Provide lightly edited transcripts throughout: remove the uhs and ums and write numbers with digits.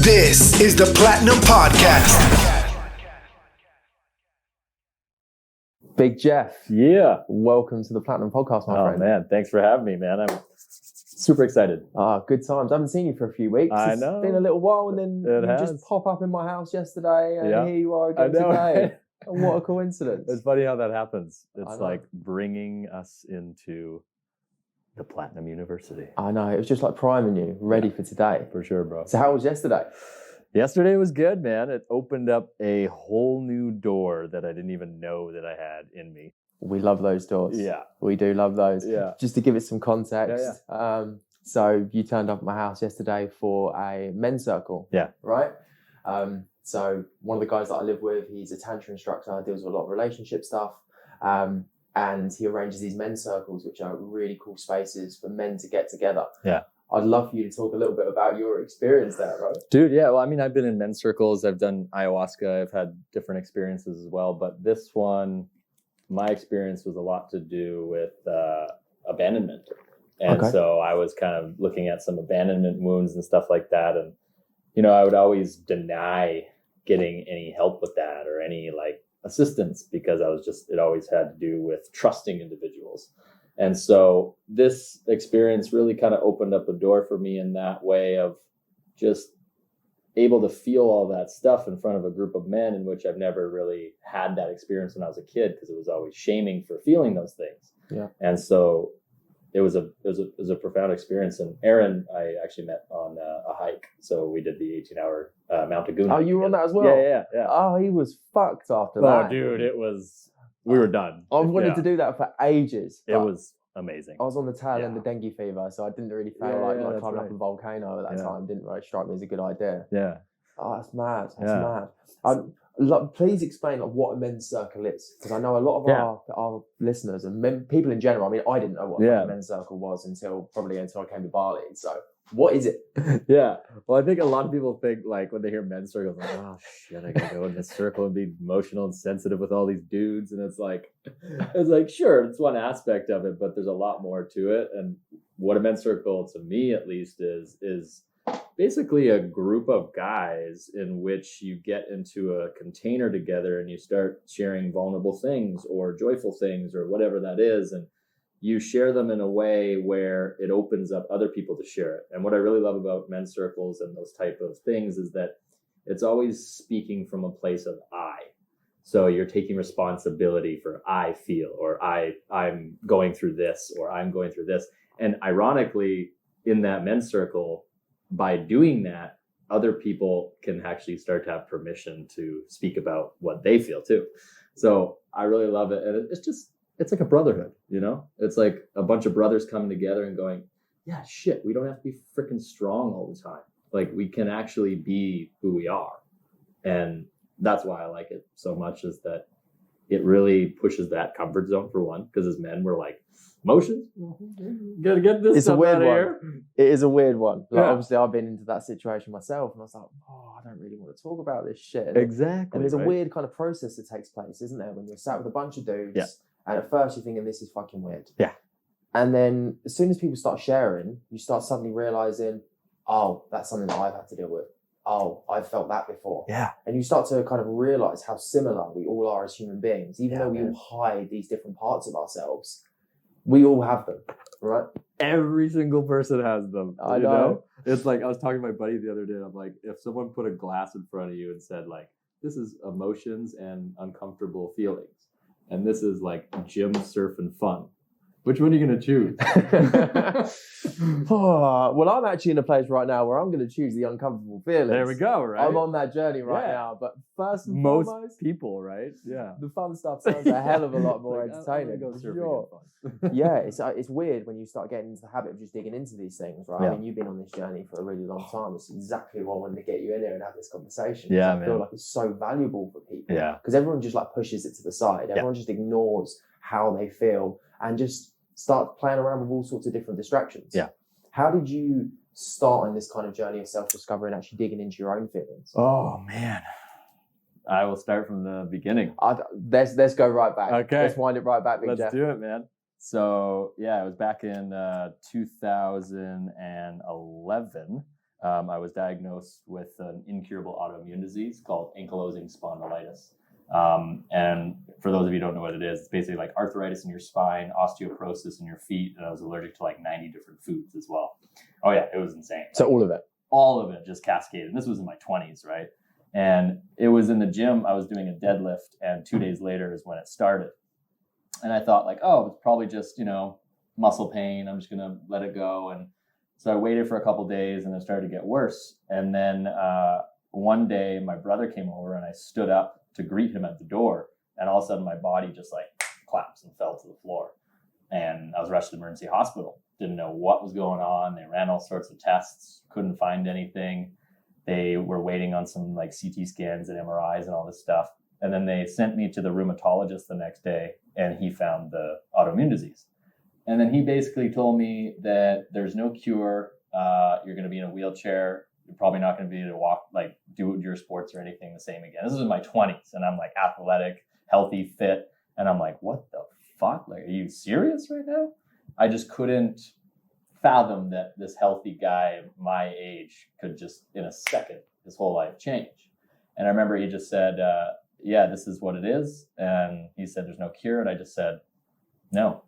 This is the Platinum Podcast. Big Jeff. Yeah. Welcome to the Platinum Podcast, my friend. Oh, man. Thanks for having me, man. I'm super excited. Good times. I haven't seen you for a few weeks. I know. It's been a little while, and then It you has. just pop up in my house yesterday, and Yeah. here you are I again know. today. And what a coincidence. It's funny how that happens. I It's know. like bringing us into the Platinum University. I know. It was just like priming you, ready for today. For sure, bro. So how was yesterday? Yesterday was good, man. It opened up a whole new door that I didn't even know that I had in me. We love those doors. Yeah. We do love those. Yeah. Just to give it some context. So you turned up at my house yesterday for a men's circle. Yeah. Right? So one of the guys that I live with, he's a tantra instructor, deals with a lot of relationship stuff. And he arranges these men's circles, which are really cool spaces for men to get together. Yeah. I'd love for you to talk a little bit about your experience there, right? Dude, yeah. Well, I mean, I've been in men's circles. I've done ayahuasca. I've had different experiences as well. But this one, my experience was a lot to do with abandonment. And so I was kind of looking at some abandonment wounds and stuff like that. And, you know, I would always deny getting any help with that or any like assistance because it always had to do with trusting individuals. And so this experience really kind of opened up a door for me in that way of just able to feel all that stuff in front of a group of men, in which I've never really had that experience when I was a kid because it was always shaming for feeling those things. Yeah. And so it was a profound experience. And Aaron, I actually met on a hike. So we did the 18-hour Mount Aguna. Oh, you were on that as well? Yeah. Oh, he was fucked after Oh, that. dude, we were done. I've wanted to do that for ages. It was amazing. I was on the tail end of dengue fever, so I didn't really feel like that's climbing up right. a volcano at that time. Didn't really strike me as a good idea. Yeah. Oh, that's mad. That's mad. Please explain what a men's circle is, because I know a lot of our listeners and people in general. I mean, I didn't know what a men's circle was until I came to Bali. So, what is it? Yeah. Well, I think a lot of people think like when they hear men's circles, like, oh shit, I gotta go in this circle and be emotional and sensitive with all these dudes. And it's like, sure, it's one aspect of it, but there's a lot more to it. And what a men's circle, to me at least, is basically a group of guys in which you get into a container together and you start sharing vulnerable things or joyful things or whatever that is. And you share them in a way where it opens up other people to share it. And what I really love about men's circles and those type of things is that it's always speaking from a place of I. So you're taking responsibility for I feel, or I'm going through this, or I'm going through this. And ironically, in that men's circle, by doing that, other people can actually start to have permission to speak about what they feel too. So I really love it. And it's like a brotherhood, you know? It's like a bunch of brothers coming together and going, yeah, shit, we don't have to be freaking strong all the time. Like, we can actually be who we are. And that's why I like it so much, is that it really pushes that comfort zone, for one, because as men, we're like, emotions? Gotta get this stuff out of here. It is a weird one. Like, Yeah. obviously, I've been into that situation myself, and I was like, oh, I don't really want to talk about this shit. Exactly. And there's a weird kind of process that takes place, isn't there? When you're sat with a bunch of dudes, Yeah. and at first you're thinking, this is fucking weird. Yeah. And then as soon as people start sharing, you start suddenly realizing, oh, that's something that I've had to deal with. Oh, I've felt that before. Yeah. And you start to kind of realize how similar we all are as human beings. Even though we all hide these different parts of ourselves, we all have them, right? Every single person has them. I know. It's like, I was talking to my buddy the other day, and I'm like, if someone put a glass in front of you and said, like, this is emotions and uncomfortable feelings, and this is like gym, surf, and fun, which one are you going to choose? Well, I'm actually in a place right now where I'm going to choose the uncomfortable feelings. There we go, right? I'm on that journey right now. But first and Most foremost, people, right? Yeah. the fun stuff sounds a hell of a lot more Like, entertaining. go for surfing sure. and fun. Yeah, it's weird when you start getting into the habit of just digging into these things, right? Yeah. I mean, you've been on this journey for a really long time. It's exactly why I wanted to get you in here and have this conversation. Yeah, I feel man. like it's so valuable for people. Yeah. Because everyone just like pushes it to the side. Everyone just ignores how they feel and just start playing around with all sorts of different distractions. Yeah. How did you start on this kind of journey of self-discovery and actually digging into your own feelings? Oh, man. I will start from the beginning. Let's go right back. Okay. Let's wind it right back, Big Let's Jeff. do it, man. So, yeah, it was back in 2011. I was diagnosed with an incurable autoimmune disease called ankylosing spondylitis. And for those of you who don't know what it is, it's basically like arthritis in your spine, osteoporosis in your feet, and I was allergic to like 90 different foods as well. Oh yeah, it was insane. So all of it? All of it just cascaded. And this was in my 20s, right? And it was in the gym. I was doing a deadlift, and 2 days later is when it started. And I thought like, oh, it's probably just, muscle pain. I'm just going to let it go. And so I waited for a couple of days, and it started to get worse. And then one day my brother came over, and I stood up to greet him at the door. And all of a sudden my body just like collapsed and fell to the floor. And I was rushed to the emergency hospital. Didn't know what was going on. They ran all sorts of tests, couldn't find anything. They were waiting on some like CT scans and MRIs and all this stuff. And then they sent me to the rheumatologist the next day, and he found the autoimmune disease. And then he basically told me that there's no cure. You're going to be in a wheelchair. You're probably not going to be able to walk, like do your sports or anything the same again. This is in my 20s, and I'm like athletic, healthy, fit. And I'm like, what the fuck? Like, are you serious right now? I just couldn't fathom that this healthy guy my age could just in a second, his whole life change. And I remember he just said, yeah, this is what it is. And he said, there's no cure. And I just said, no.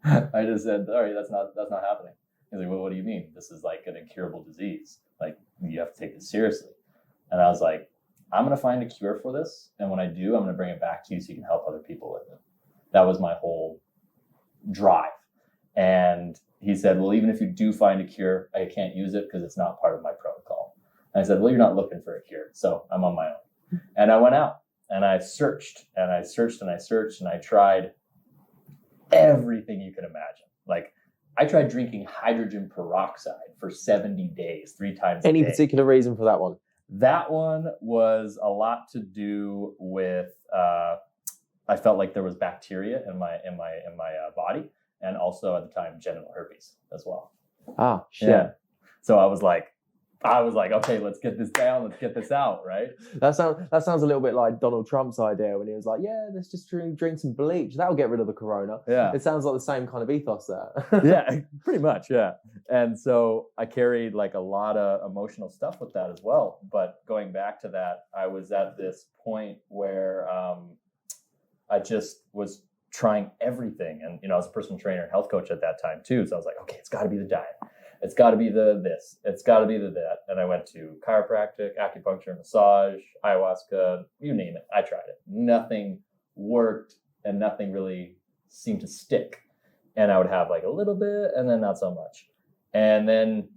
I just said, sorry, that's not happening. He's like, well, what do you mean? This is like an incurable disease. Like, you have to take this seriously. And I was like, I'm going to find a cure for this. And when I do, I'm going to bring it back to you so you can help other people with it. That was my whole drive. And he said, well, even if you do find a cure, I can't use it because it's not part of my protocol. And I said, well, you're not looking for a cure. So I'm on my own. And I went out and I searched and I searched and I searched and I tried everything you could imagine. Like, I tried drinking hydrogen peroxide for 70 days, 3 times a day. Any particular reason for that one? That one was a lot to do with, I felt like there was bacteria in my body, and also at the time, genital herpes as well. Ah, shit. Yeah. So I was like, okay, let's get this down. Let's get this out, right? That sounds a little bit like Donald Trump's idea when he was like, yeah, let's just drink some bleach. That'll get rid of the corona. Yeah. It sounds like the same kind of ethos there. Yeah, pretty much, yeah. And so I carried like a lot of emotional stuff with that as well. But going back to that, I was at this point where I just was trying everything. And, I was a personal trainer and health coach at that time too. So I was like, okay, it's got to be the diet. It's got to be the this. It's got to be the that. And I went to chiropractic, acupuncture, massage, ayahuasca, you name it. I tried it. Nothing worked and nothing really seemed to stick. And I would have like a little bit and then not so much. And then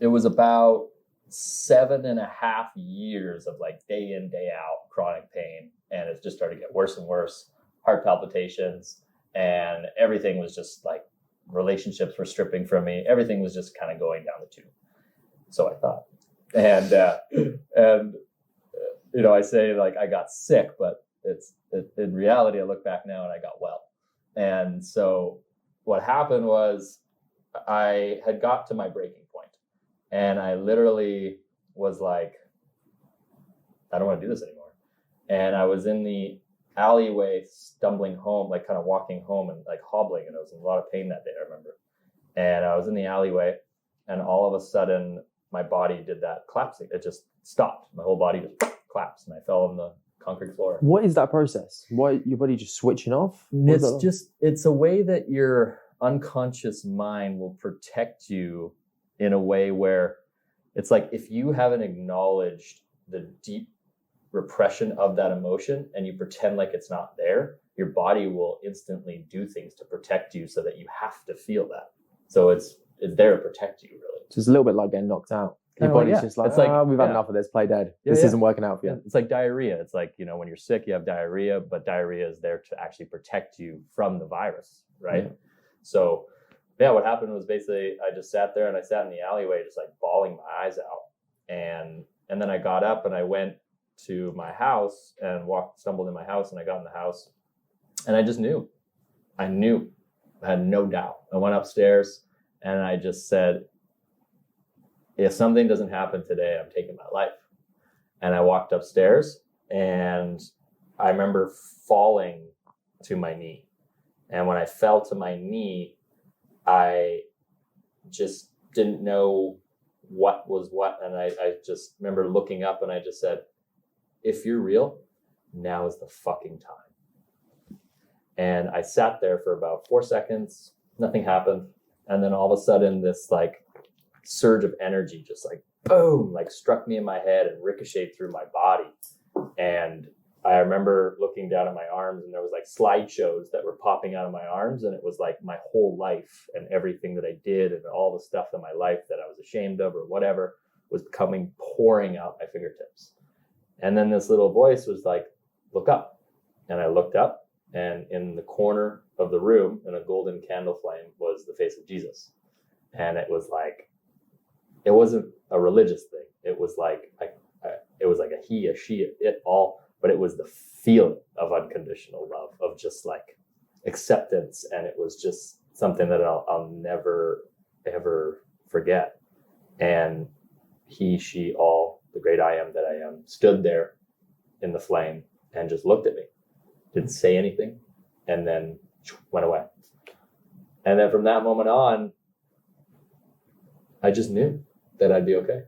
it was about 7.5 years of like day in, day out chronic pain. And it just started to get worse and worse. Heart palpitations, and everything was just like, relationships were stripping from me. Everything was just kind of going down the tube. So I thought, and I say like I got sick, but in reality, I look back now and I got well. And so what happened was I had got to my breaking point, and I literally was like, I don't want to do this anymore. And I was in the alleyway stumbling home, like kind of walking home and like hobbling, and I was in a lot of pain that day, I remember. And I was in the alleyway, and all of a sudden my body did that collapsing. It just stopped. My whole body just collapsed, and I fell on the concrete floor. What is that process? Why your body just switching off? It's a way that your unconscious mind will protect you in a way where it's like if you haven't acknowledged the deep repression of that emotion and you pretend like it's not there, your body will instantly do things to protect you so that you have to feel that. So it's there to protect you, really. So it's a little bit like getting knocked out. Your body's just like, we've had enough of this, play dead. This isn't working out for you. It's like diarrhea. It's like, when you're sick, you have diarrhea, but diarrhea is there to actually protect you from the virus, right? Yeah. So what happened was basically I just sat there and I sat in the alleyway just like bawling my eyes out. And then I got up and I went to my house and stumbled in my house, and I got in the house and I just knew. I had no doubt. I went upstairs and I just said, if something doesn't happen today, I'm taking my life. And I walked upstairs and I remember falling to my knee. And when I fell to my knee, I just didn't know what was what. And I just remember looking up and I just said, if you're real, now is the fucking time. And I sat there for about 4 seconds, nothing happened. And then all of a sudden this like surge of energy just like boom, like struck me in my head and ricocheted through my body. And I remember looking down at my arms and there was like slideshows that were popping out of my arms. And it was like my whole life and everything that I did and all the stuff in my life that I was ashamed of or whatever was pouring out my fingertips. And then this little voice was like, look up. And I looked up, and in the corner of the room in a golden candle flame was the face of Jesus. And it was like, it wasn't a religious thing. It was like, it was like a he, a she, it all, but it was the feeling of unconditional love, of just like acceptance. And it was just something that I'll never, ever forget. And he, she, all, the great I am that I am, stood there in the flame and just looked at me, didn't say anything, and then went away. And then from that moment on, I just knew that I'd be okay.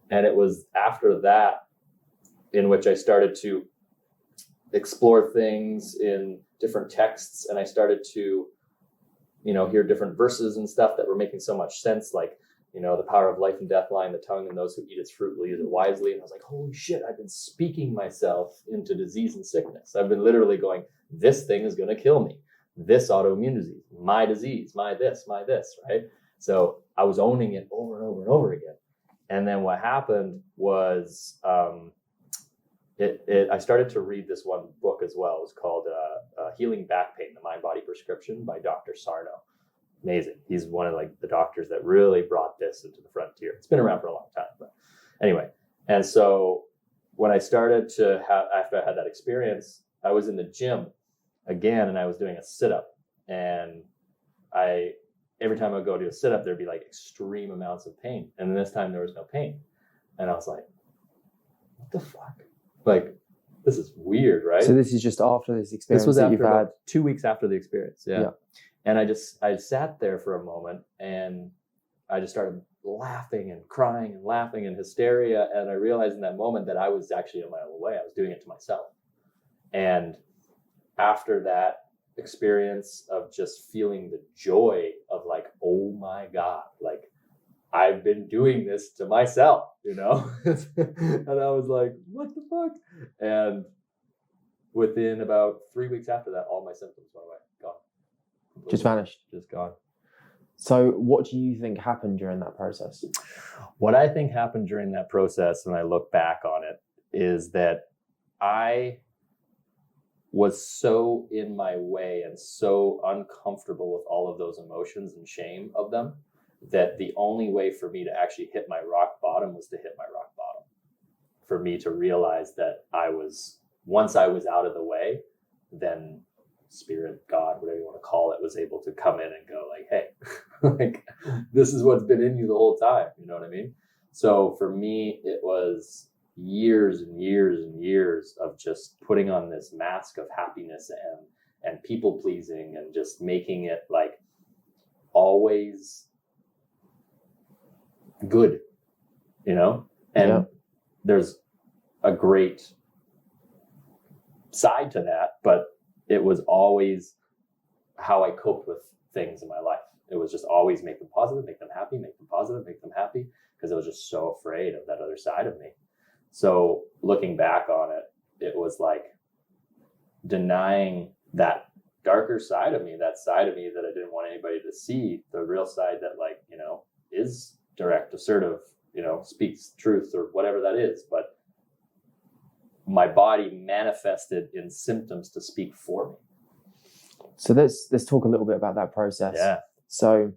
And it was after that in which I started to explore things in different texts, and I started to, hear different verses and stuff that were making so much sense, like, the power of life and death lie in the tongue, and those who eat its fruit will use it wisely. And I was like, holy shit, I've been speaking myself into disease and sickness. I've been literally going, this thing is going to kill me. This autoimmune disease, my this, right? So I was owning it over and over and over again. And then what happened was I started to read this one book as well. It was called Healing Back Pain, The Mind-Body Prescription by Dr. Sarno. Amazing. He's one of like the doctors that really brought this into the frontier. It's been around for a long time, but anyway. And so when I started to after I had that experience, I was in the gym again, and I was doing a sit-up, and every time I would go do a sit-up, there'd be like extreme amounts of pain. And this time there was no pain. And I was like, what the fuck? Like, this is weird, right? So this is just after this experience. This was that you've had 2 weeks after the experience. Yeah. And I sat there for a moment, and I just started laughing and crying and laughing in hysteria. And I realized in that moment that I was actually in my own way. I was doing it to myself. And after that experience of just feeling the joy of like, oh my God, like I've been doing this to myself, And I was like, what the fuck? And within about 3 weeks after that, all my symptoms went away, gone. Completely. Just vanished. Just gone. So what do you think happened during that process? What I think happened during that process, when I look back on it, is that I was so in my way and so uncomfortable with all of those emotions and shame of them, that the only way for me to actually hit my rock bottom was to hit my rock bottom. For me to realize that once I was out of the way, then spirit, God, whatever you want to call it, was able to come in and go like, hey, like this is what's been in you the whole time. You know what I mean? So for me, it was years and years and years of just putting on this mask of happiness and people pleasing, and just making it like always good, and there's a great side to that, but it was always how I coped with things in my life. It was just always make them positive, make them happy, make them positive, make them happy, because I was just so afraid of that other side of me. So looking back on it, it was like denying that darker side of me, that side of me that I didn't want anybody to see, the real side that like, is direct, assertive, speaks truth or whatever that is. But my body manifested in symptoms to speak for me. So let's talk a little bit about that process. Yeah. So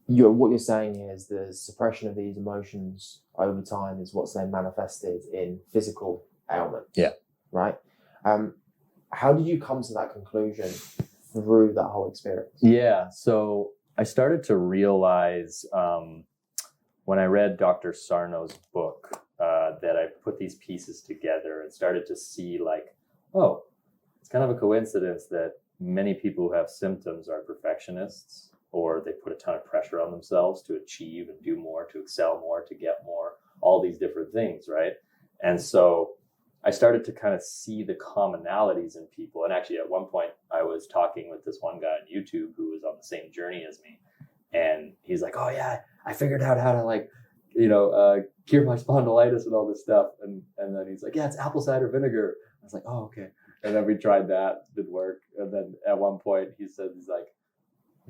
what you're saying here is the suppression of these emotions over time is what's then manifested in physical ailments. Yeah. Right? How did you come to that conclusion through that whole experience? Yeah. So I started to realize when I read Dr. Sarno's book, that I put these pieces together and started to see like, oh, it's kind of a coincidence that many people who have symptoms are perfectionists, or they put a ton of pressure on themselves to achieve and do more, to excel more, to get more, all these different things, right? And so I started to kind of see the commonalities in people. And actually at one point I was talking with this one guy on YouTube who was on the same journey as me. And he's like, oh yeah, I figured out how to like, cure my spondylitis and all this stuff. And then he's like, yeah, it's apple cider vinegar. I was like, oh, okay. And then we tried that, didn't work. And then at one point he's like,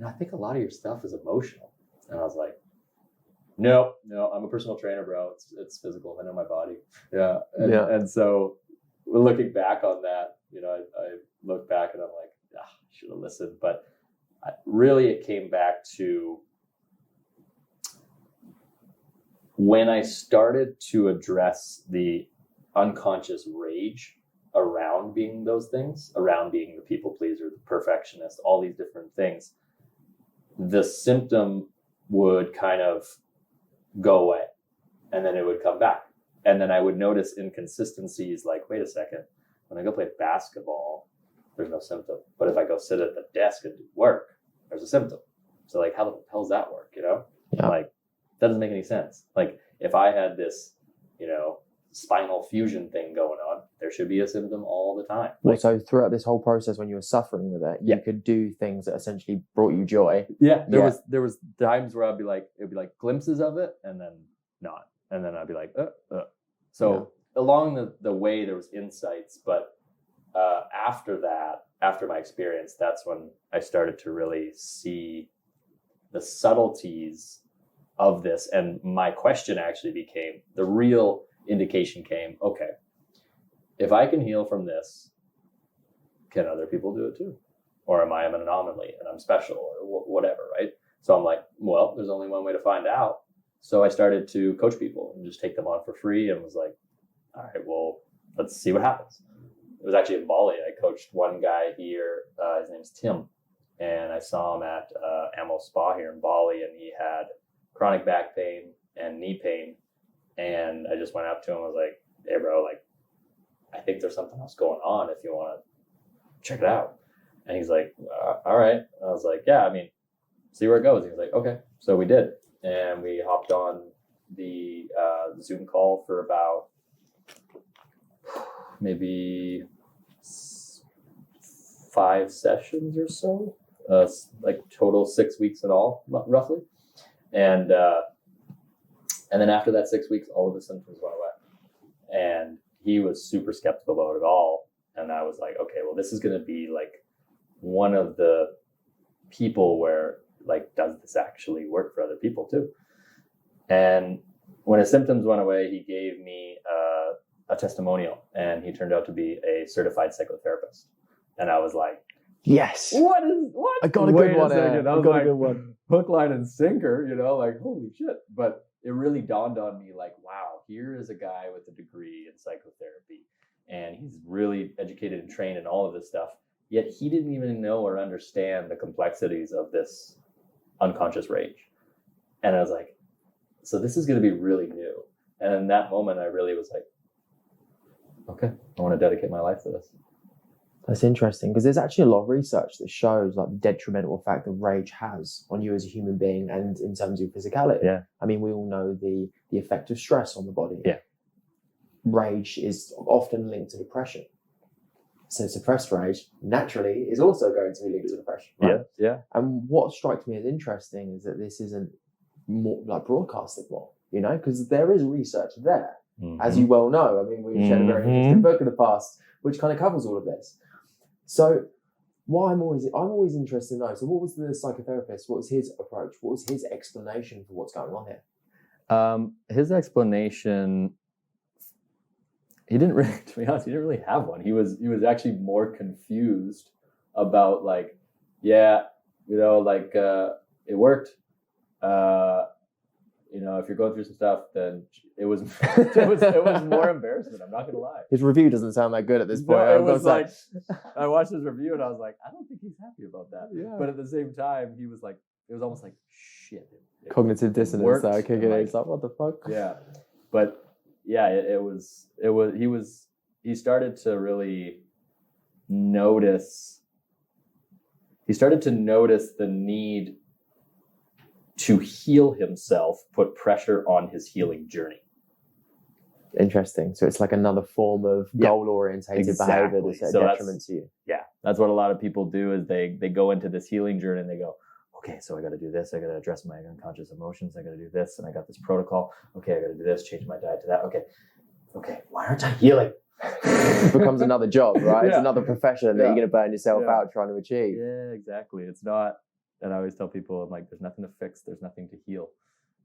I think a lot of your stuff is emotional. And I was like, no, I'm a personal trainer, bro. It's physical. I know my body. Yeah. And so looking back on that, I look back and I'm like, I should have listened. But really it came back to when I started to address the unconscious rage around being those things, around being the people pleaser, the perfectionist, all these different things, the symptom would kind of go away and then it would come back. And then I would notice inconsistencies like, wait a second, when I go play basketball, there's no symptom. But if I go sit at the desk and do work, there's a symptom. So like, how the hell's that work? Yeah. Like, that doesn't make any sense. Like if I had this, spinal fusion thing going on, there should be a symptom all the time. Well, so throughout this whole process, when you were suffering with it, you could do things that essentially brought you joy. Yeah, there was times where it'd be like glimpses of it, and then not, and then I'd be like, So along the way, there was insights, but after that, after my experience, that's when I started to really see the subtleties of this, and my question actually became the real indication came, okay, if I can heal from this, can other people do it too? Or am I an anomaly and I'm special or whatever, right? So I'm like, well, there's only one way to find out. So I started to coach people and just take them on for free and was like, all right, well, let's see what happens. It was actually in Bali. I coached one guy here. His name's Tim. And I saw him at Amo Spa here in Bali, and he had chronic back pain and knee pain. And I just went up to him and was like, hey, bro, like, I think there's something else going on if you want to check it out. And he's like, all right. And I was like, yeah, see where it goes. And he was like, okay. So we did. And we hopped on the Zoom call for about maybe 5 sessions or so, like total 6 weeks in all, roughly. And then after that 6 weeks, all of the symptoms went away. And he was super skeptical about it all. And I was like, okay, well, this is going to be like one of the people where, like, does this actually work for other people too? And when his symptoms went away, he gave me a testimonial, and he turned out to be a certified psychotherapist. And I was like, yes. What? I got a good one. I was like, a good one. Hook, line, and sinker, like, holy shit. But it really dawned on me, like, wow, here is a guy with a degree in psychotherapy, and he's really educated and trained in all of this stuff. Yet he didn't even know or understand the complexities of this unconscious rage. And I was like, so this is going to be really new. And in that moment, I really was like, okay, I want to dedicate my life to this. That's interesting, because there's actually a lot of research that shows like the detrimental effect that rage has on you as a human being and in terms of physicality. Yeah. We all know the effect of stress on the body. Yeah. Rage is often linked to depression. So suppressed rage naturally is also going to be linked to depression. Right? Yeah. And what strikes me as interesting is that this isn't more like broadcasted more, because there is research there. Mm-hmm. As you well know, we've shared a very interesting book in the past which kind of covers all of this. So I'm always interested to know, so what was the psychotherapist, what was his approach, what was his explanation for what's going on here? His explanation, he didn't really, to be honest, he didn't really have one. He was actually more confused about like, it worked. If you're going through some stuff, then it was more embarrassment. I'm not gonna lie. His review doesn't sound that good at this point. No, it was like, I watched his review and I was like, I don't think he's happy about that. Yeah. But at the same time, he was like, it was almost like shit. Cognitive dissonance that kicking in. It's like, what the fuck? Yeah. But yeah, he started to really notice. He started to notice the need to heal himself, put pressure on his healing journey. Interesting. So it's like another form of goal-orientated behavior that's a detriment to you. Yeah, that's what a lot of people do is they go into this healing journey and they go, okay, so I got to do this. I got to address my unconscious emotions. I got to do this. And I got this protocol. Okay, I got to do this, change my diet to that. Okay, why aren't I healing? It becomes another job, right? It's another profession that you're going to burn yourself out trying to achieve. Yeah, exactly. It's not, and I always tell people, I'm like, there's nothing to fix. There's nothing to heal.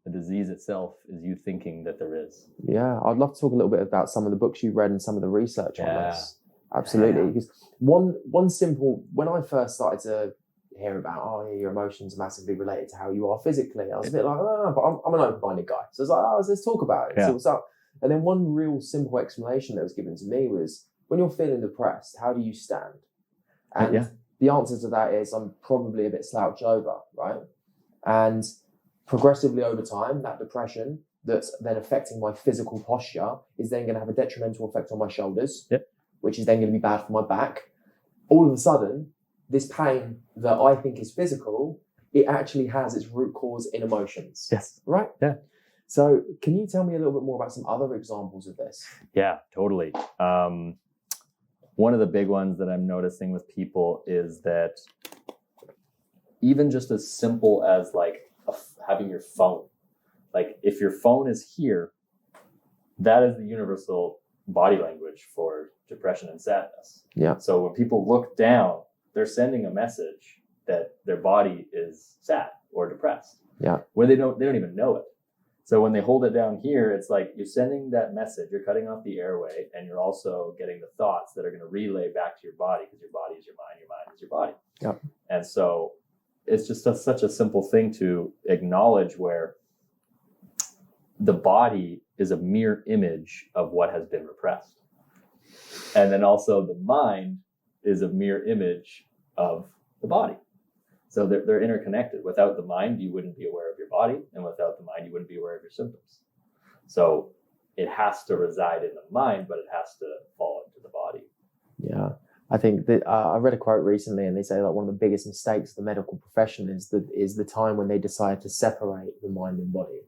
The disease itself is you thinking that there is. Yeah, I'd love to talk a little bit about some of the books you read and some of the research on this. Absolutely. Because one simple, when I first started to hear about, your emotions are massively related to how you are physically, I was a bit like, but I'm an open-minded guy. So I was like, let's talk about it. See what's up. And then one real simple explanation that was given to me was, when you're feeling depressed, how do you stand? And the answer to that is, I'm probably a bit slouched over, right? And progressively over time, that depression that's then affecting my physical posture is then going to have a detrimental effect on my shoulders, which is then going to be bad for my back. All of a sudden, this pain that I think is physical, it actually has its root cause in emotions. Yes. Right? Yeah. So can you tell me a little bit more about some other examples of this? Yeah, totally. One of the big ones that I'm noticing with people is that even just as simple as like having your phone, like if your phone is here, that is the universal body language for depression and sadness. Yeah. So when people look down, they're sending a message that their body is sad or depressed. Yeah. Where they don't even know it. So when they hold it down here, it's like you're sending that message, you're cutting off the airway, and you're also getting the thoughts that are going to relay back to your body, because your body is your mind is your body. Yeah. And so it's just such a simple thing to acknowledge, where the body is a mere image of what has been repressed. And then also the mind is a mere image of the body. So they're interconnected. Without the mind, you wouldn't be aware of your body. And without the mind, you wouldn't be aware of your symptoms. So it has to reside in the mind, but it has to fall into the body. Yeah. I think that I read a quote recently, and they say like one of the biggest mistakes of the medical profession is the time when they decide to separate the mind and body.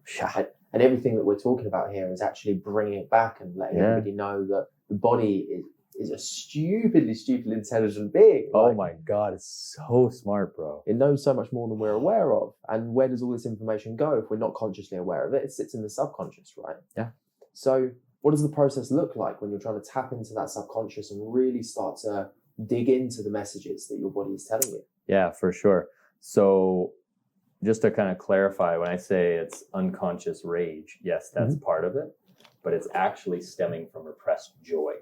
And everything that we're talking about here is actually bringing it back and letting everybody know that the body is a stupidly intelligent being. Oh my God, it's so smart, bro. It knows so much more than we're aware of. And where does all this information go if we're not consciously aware of it? It sits in the subconscious, right? Yeah. So what does the process look like when you're trying to tap into that subconscious and really start to dig into the messages that your body is telling you? Yeah, for sure. So just to kind of clarify, when I say it's unconscious rage, yes, that's part of it, but it's actually stemming from repressed joy.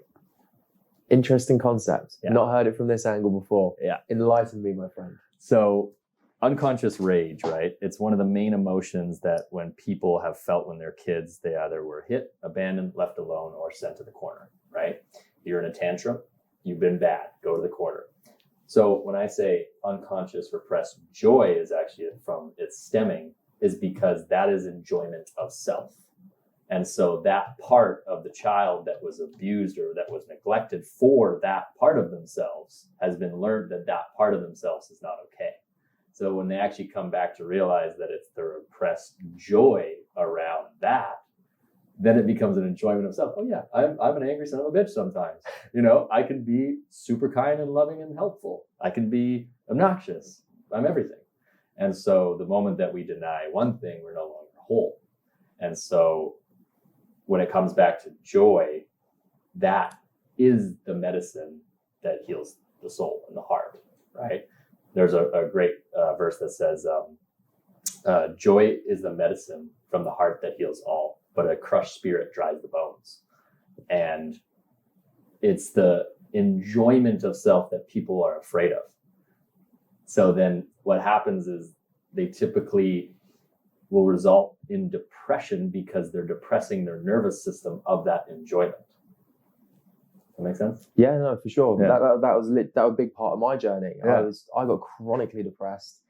Interesting concept. Yeah. Not heard it from this angle before. Yeah. Enlighten me, my friend. So unconscious rage, right? It's one of the main emotions that when people have felt when they're kids, they either were hit, abandoned, left alone, or sent to the corner, right? You're in a tantrum, you've been bad, go to the corner. So when I say unconscious repressed joy is actually from its stemming, is because that is enjoyment of self. And so that part of the child that was abused or that was neglected for that part of themselves has been learned that that part of themselves is not okay. So when they actually come back to realize that it's the repressed joy around that, then it becomes an enjoyment of self. Oh yeah, I'm an angry son of a bitch sometimes. You know, I can be super kind and loving and helpful. I can be obnoxious. I'm everything. And so the moment that we deny one thing, we're no longer whole. And so when it comes back to joy, that is the medicine that heals the soul and the heart, right? There's a great verse that says, joy is the medicine from the heart that heals all, but a crushed spirit dries the bones. And it's the enjoyment of self that people are afraid of. So then what happens is they typically will result in depression because they're depressing their nervous system of that enjoyment. Does that make sense? Yeah, no, for sure. Yeah. That was a big part of my journey. Yeah. I got chronically depressed,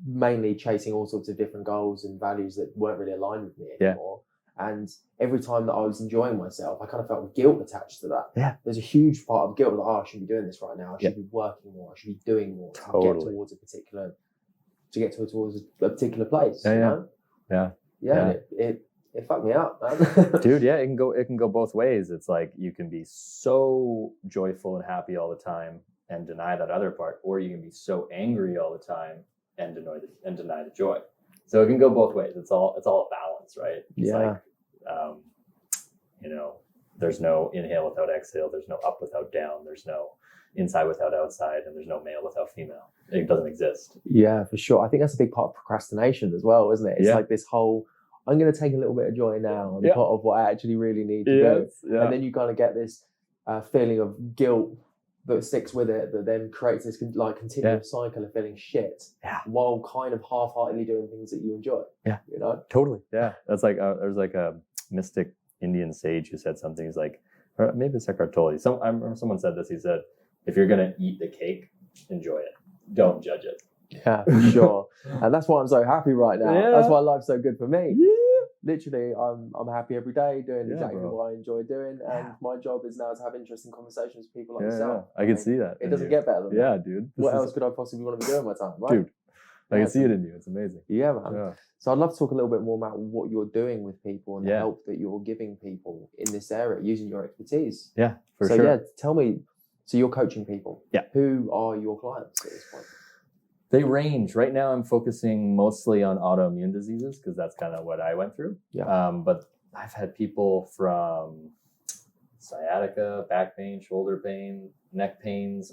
mainly chasing all sorts of different goals and values that weren't really aligned with me anymore. And every time that I was enjoying myself, I kind of felt guilt attached to that. Yeah. There's a huge part of guilt, like, I should be doing this right now. I should be working more. I should be doing more to get towards a particular to get towards a particular place. Yeah, you yeah. know? Yeah. Yeah. It fucked me up, man. Dude, yeah, it can go both ways. It's like you can be so joyful and happy all the time and deny that other part, or you can be so angry all the time and deny the joy. So it can go both ways. It's all a balance, right? It's like there's no inhale without exhale, there's no up without down, there's no inside without outside, and there's no male without female. It doesn't exist. Yeah, for sure. I think that's a big part of procrastination as well, isn't it? It's like this whole, I'm going to take a little bit of joy now on top of what I actually really need to do. Yeah. And then you kind of get this feeling of guilt that sticks with it, that then creates this like continuous cycle of feeling shit while kind of half-heartedly doing things that you enjoy. Yeah. You know? Totally. Yeah. That's like, there's like a mystic Indian sage who said something. He's like, or maybe it's Eckhart Tolle. I remember someone said this. He said, if you're going to eat the cake, enjoy it. Don't judge it. Yeah, for sure. And that's why I'm so happy right now. Yeah. That's why life's so good for me. Yeah. Literally, I'm happy every day doing exactly what I enjoy doing. And my job is now to have interesting conversations with people like yourself. Yeah. I can see that. It doesn't get better than that. Yeah, dude. What else could I possibly want to be doing with my time, right? Dude, I can see it in you. It's amazing. Yeah, man. Yeah. So I'd love to talk a little bit more about what you're doing with people and the help that you're giving people in this area using your expertise. Yeah, for sure. So yeah, tell me, so you're coaching people. Yeah. Who are your clients at this point? They range. Right now, I'm focusing mostly on autoimmune diseases because that's kind of what I went through. Yeah. But I've had people from sciatica, back pain, shoulder pain, neck pains,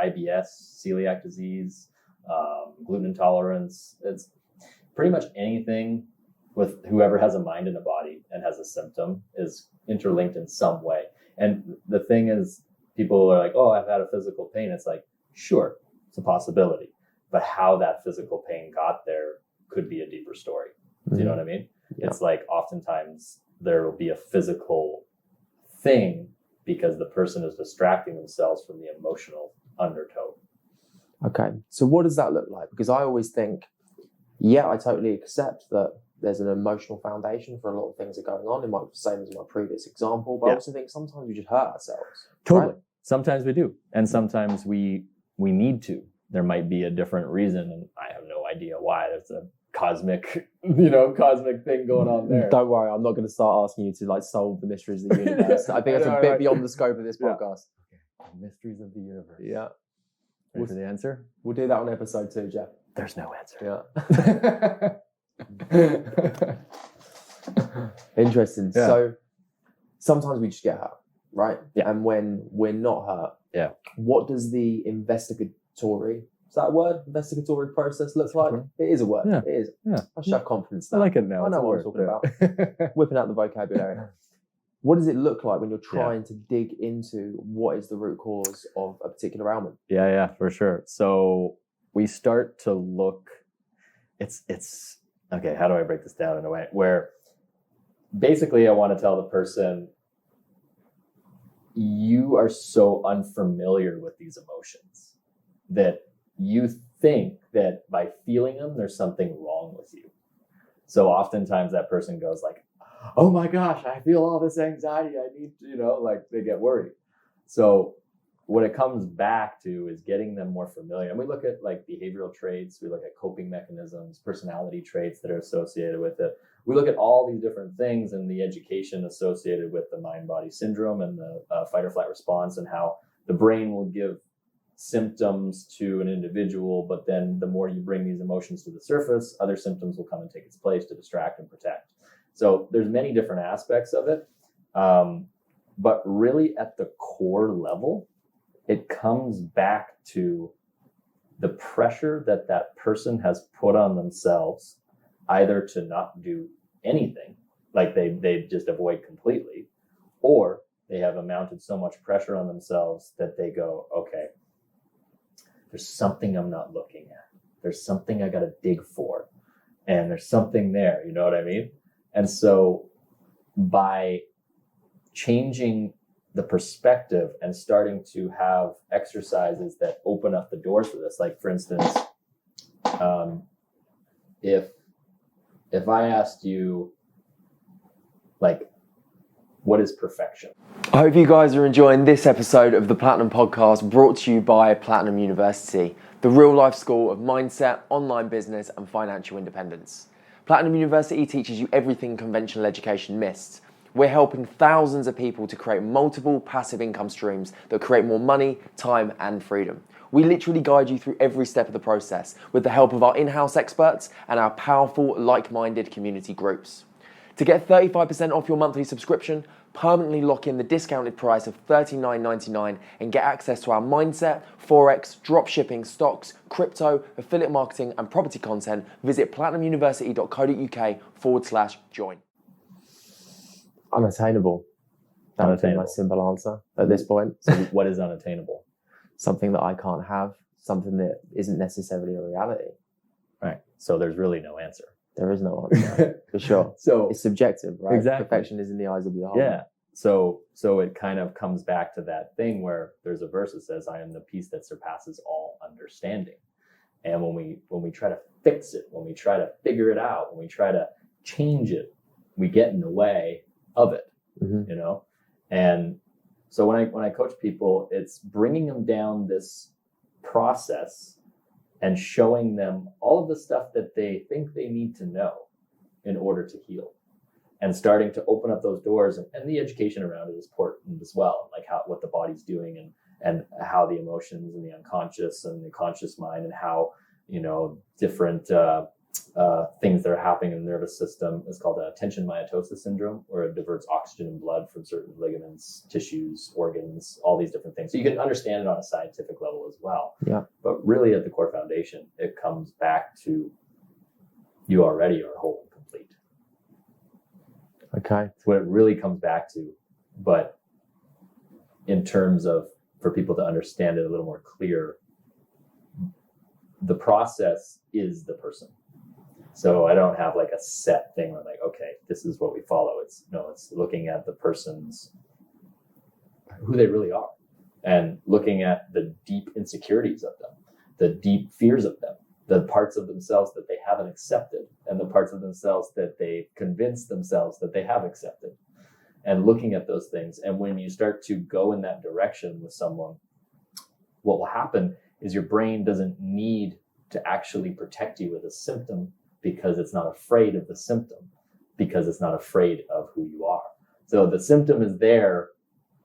IBS, celiac disease, gluten intolerance. It's pretty much anything with whoever has a mind and a body and has a symptom is interlinked in some way. And the thing is, people are like, oh, I've had a physical pain. It's like, sure, it's a possibility. But how that physical pain got there could be a deeper story. Do you know what I mean? Yeah. It's like oftentimes there will be a physical thing because the person is distracting themselves from the emotional undertow. Okay. So what does that look like? Because I always think, yeah, I totally accept that there's an emotional foundation for a lot of things that are going on. It might be the same as my previous example, but I also think sometimes we just hurt ourselves. Totally. Right? Sometimes we do. And sometimes we need to. There might be a different reason, and I have no idea why. There's a cosmic thing going on there. Don't worry, I'm not going to start asking you to like solve the mysteries of the universe. I think that's a bit beyond the scope of this podcast. Okay. Mysteries of the universe. Yeah. Ready for the answer? We'll do that on episode 2, Jeff. There's no answer. Yeah. Interesting. Yeah. So sometimes we just get hurt, right? Yeah. And when we're not hurt, what does the investigatory, is that a word? Investigatory process looks like? It is a word. Yeah. It is. Yeah. I should have confidence now. I like it now. I know what I'm talking about. Whipping out the vocabulary. What does it look like when you're trying to dig into what is the root cause of a particular ailment? Yeah, for sure. So we start to look, it's okay, how do I break this down in a way where basically I want to tell the person, you are so unfamiliar with these emotions that you think that by feeling them, there's something wrong with you. So oftentimes that person goes like, oh my gosh, I feel all this anxiety. I need to, like they get worried. So what it comes back to is getting them more familiar. And we look at like behavioral traits. We look at coping mechanisms, personality traits that are associated with it. We look at all these different things and the education associated with the mind-body syndrome and the fight or flight response and how the brain will give symptoms to an individual, but then the more you bring these emotions to the surface, other symptoms will come and take its place to distract and protect. So there's many different aspects of it. But really at the core level, it comes back to the pressure that that person has put on themselves, either to not do anything, like they just avoid completely, or they have mounted so much pressure on themselves that they go, okay, there's something I'm not looking at. There's something I got to dig for. And there's something there, you know what I mean? And so by changing the perspective and starting to have exercises that open up the doors for this, like for instance, if I asked you, like, what is perfection? I hope you guys are enjoying this episode of the Platinum Podcast, brought to you by Platinum University, the real life school of mindset, online business and financial independence. Platinum University teaches you everything conventional education missed. We're helping thousands of people to create multiple passive income streams that create more money, time and freedom. We literally guide you through every step of the process with the help of our in-house experts and our powerful, like-minded community groups. To get 35% off your monthly subscription, permanently lock in the discounted price of $39.99 and get access to our mindset, forex, dropshipping, stocks, crypto, affiliate marketing and property content, visit platinumuniversity.co.uk/join. Unattainable. That would be my simple answer at this point. So what is unattainable? Something that I can't have, something that isn't necessarily a reality. Right. So there's really no answer. There is no answer, for sure. So it's subjective, right? Exactly. Perfection is in the eyes of the beholder. Yeah. So it kind of comes back to that thing where there's a verse that says, "I am the peace that surpasses all understanding." And when we try to fix it, when we try to figure it out, when we try to change it, we get in the way of it, you know? And so when I coach people, it's bringing them down this process and showing them all of the stuff that they think they need to know in order to heal, and starting to open up those doors. And the education around it is important as well, like what the body's doing and how the emotions and the unconscious and the conscious mind and how, you know, different things that are happening in the nervous system is called tension myotosis syndrome, where it diverts oxygen in blood from certain ligaments, tissues, organs, all these different things. So you can understand it on a scientific level as well. Yeah. But really at the core foundation, it comes back to you already are whole and complete. Okay. It's what it really comes back to. But in terms of, for people to understand it a little more clear, the process is the person. So I don't have like a set thing where like, okay, this is what we follow. It's looking at the person's, who they really are, and looking at the deep insecurities of them, the deep fears of them, the parts of themselves that they haven't accepted, and the parts of themselves that they convinced themselves that they have accepted, and looking at those things. And when you start to go in that direction with someone, what will happen is your brain doesn't need to actually protect you with a symptom, because it's not afraid of the symptom, because it's not afraid of who you are. So the symptom is there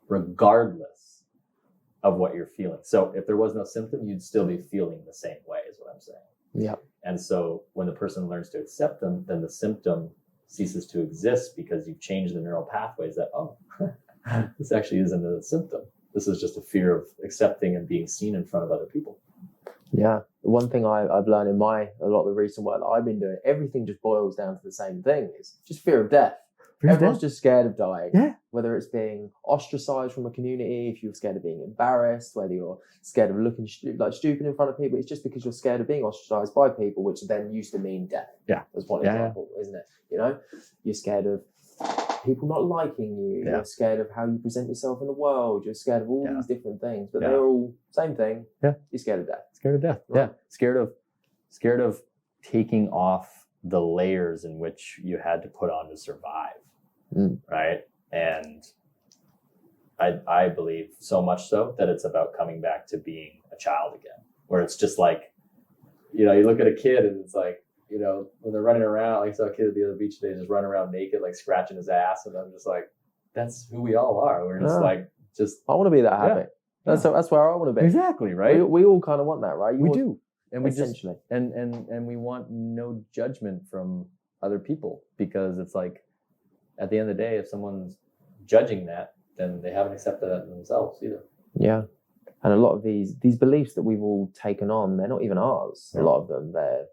regardless of what you're feeling. So if there was no symptom, you'd still be feeling the same way, is what I'm saying. Yeah. And so when the person learns to accept them, then the symptom ceases to exist, because you've changed the neural pathways that, oh, this actually isn't a symptom. This is just a fear of accepting and being seen in front of other people. Yeah. One thing I've learned in a lot of the recent work that I've been doing, everything just boils down to the same thing. It's just fear of death. Everyone's just scared of dying. Yeah. Whether it's being ostracized from a community, if you're scared of being embarrassed, whether you're scared of looking stupid in front of people, it's just because you're scared of being ostracized by people, which then used to mean death. Yeah. That's one example, isn't it? You know, you're scared of people not liking you. Yeah. You're scared of how you present yourself in the world. You're scared of all these different things, but Yeah. they're all same thing. Yeah. You're scared of death. Scared of death. Right. Yeah. Scared of taking off the layers in which you had to put on to survive. Right. And I believe so much so that it's about coming back to being a child again, where it's just like, you know, you look at a kid and it's like, you know, when they're running around, like I saw a kid at the other beach today just running around naked, like scratching his ass. And I'm just like, that's who we all are. We're just I want to be that happy. Yeah. That's where I want to be. Exactly. Right. We all kind of want that, right? We do. And we essentially. And we want no judgment from other people, because it's like, at the end of the day, if someone's judging that, then they haven't accepted that themselves either. Yeah. And a lot of these beliefs that we've all taken on, they're not even ours. A lot of them, they're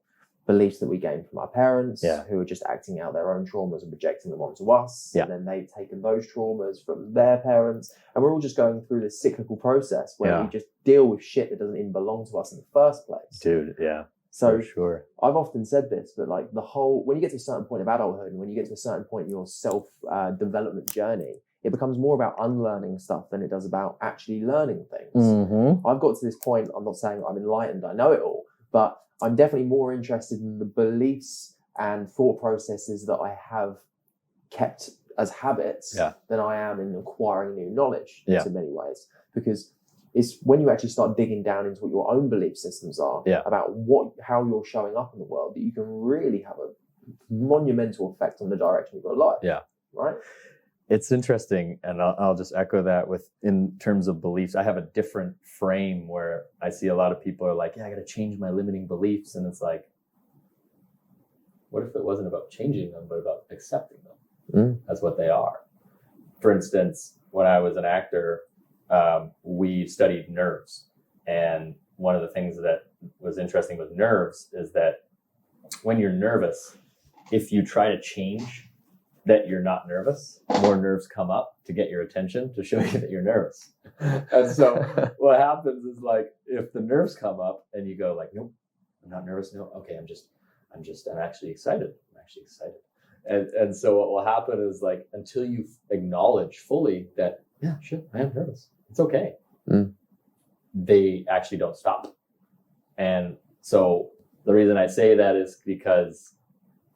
beliefs that we gained from our parents, who are just acting out their own traumas and projecting them onto us. And then they've taken those traumas from their parents. And we're all just going through this cyclical process where we just deal with shit that doesn't even belong to us in the first place. Dude, yeah. So for sure. I've often said this, but like when you get to a certain point of adulthood and when you get to a certain point in your self-development journey, it becomes more about unlearning stuff than it does about actually learning things. I've got to this point, I'm not saying I'm enlightened, I know it all, but I'm definitely more interested in the beliefs and thought processes that I have kept as habits than I am in acquiring new knowledge in many ways. Because it's when you actually start digging down into what your own belief systems are about how you're showing up in the world that you can really have a monumental effect on the direction of your life. Yeah. Right? It's interesting, and I'll just echo that in terms of beliefs. I have a different frame where I see a lot of people are like, I got to change my limiting beliefs. And it's like, what if it wasn't about changing them, but about accepting them as what they are? For instance, when I was an actor, we studied nerves. And one of the things that was interesting with nerves is that when you're nervous, if you try to change that you're not nervous, more nerves come up to get your attention to show you that you're nervous. And so what happens is, like, if the nerves come up and you go like, nope, I'm not nervous. No, okay, I'm actually excited. And so what will happen is, like, until you acknowledge fully that, yeah, shit, I am nervous. It's okay. They actually don't stop. And so the reason I say that is because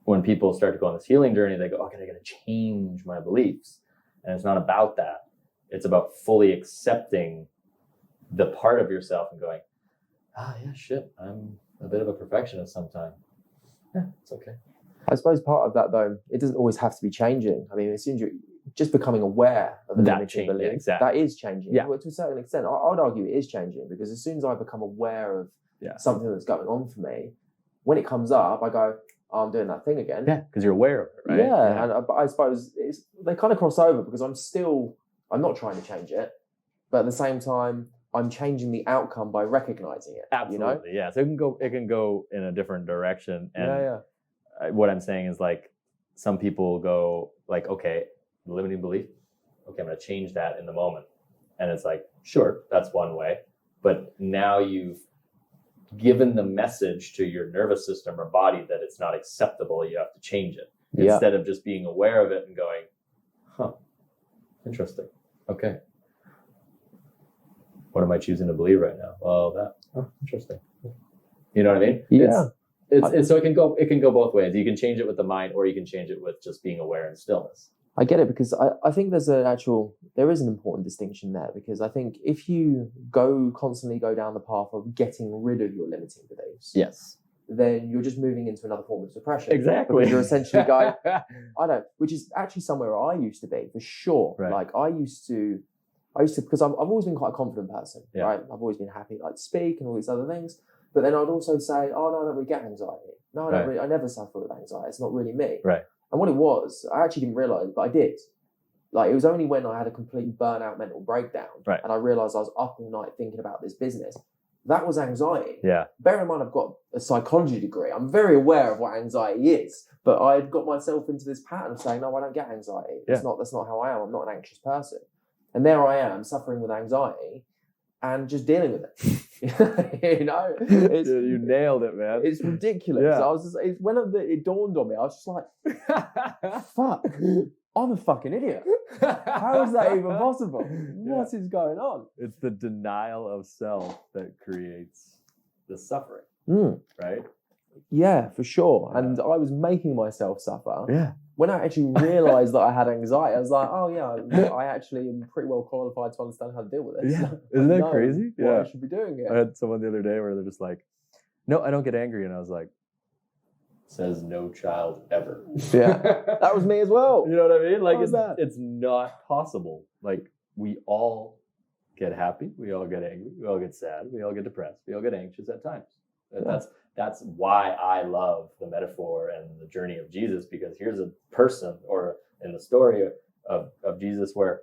when people start to go on this healing journey, they go, okay, I got to change my beliefs. And it's not about that. It's about fully accepting the part of yourself and going, yeah, shit, I'm a bit of a perfectionist sometimes. Yeah, it's okay. I suppose part of that, though, it doesn't always have to be changing. I mean, as soon as you're just becoming aware of a limiting belief, exactly. That is changing. Yeah. Well, to a certain extent, I would argue it is changing, because as soon as I become aware of something that's going on for me, when it comes up, I go, I'm doing that thing again. Yeah, because you're aware of it, right? Yeah. And I suppose they kind of cross over, because I'm not trying to change it, but at the same time, I'm changing the outcome by recognizing it. Absolutely, yeah. So it can go in a different direction. And what I'm saying is, like, some people go like, okay, limiting belief, okay, I'm going to change that in the moment. And it's like, sure, that's one way. But now you've given the message to your nervous system or body that it's not acceptable, you have to change it. Instead of just being aware of it and going, interesting. Okay. What am I choosing to believe right now? Well, interesting. You know what I mean? Yeah. So it can go both ways. You can change it with the mind, or you can change it with just being aware and stillness. I get it, because I think there is an important distinction there, because I think if you constantly go down the path of getting rid of your limiting beliefs, then you're just moving into another form of suppression. Exactly. Because you're essentially going, which is actually somewhere I used to be, for sure. Right. Like I used to, because I've always been quite a confident person, right? I've always been happy to speak and all these other things. But then I'd also say, oh, no, I don't really get anxiety. No, I never suffer with anxiety. It's not really me. Right. And what it was, I actually didn't realise, but I did. Like, it was only when I had a complete burnout mental breakdown and I realised I was up all night thinking about this business. That was anxiety. Yeah. Bear in mind, I've got a psychology degree. I'm very aware of what anxiety is, but I had got myself into this pattern of saying, no, I don't get anxiety. That's not how I am. I'm not an anxious person. And there I am, suffering with anxiety and just dealing with it. You nailed it, man. It's ridiculous. Yeah. When it dawned on me, I was just like, fuck, I'm a fucking idiot. How is that even possible? What is going on? It's the denial of self that creates the suffering, right? Yeah, for sure. And I was making myself suffer. Yeah. When I actually realised that I had anxiety, I was like, oh yeah, I actually am pretty well qualified to understand how to deal with this. Yeah. Isn't that crazy? Yeah. I should be doing it. I had someone the other day where they're just like, no, I don't get angry. And I was like, says no child ever. Yeah. That was me as well. You know what I mean? Like, it's not possible. Like, we all get happy. We all get angry. We all get sad. We all get depressed. We all get anxious at times. And that's why I love the metaphor and the journey of Jesus, because here's a person, or in the story of Jesus, where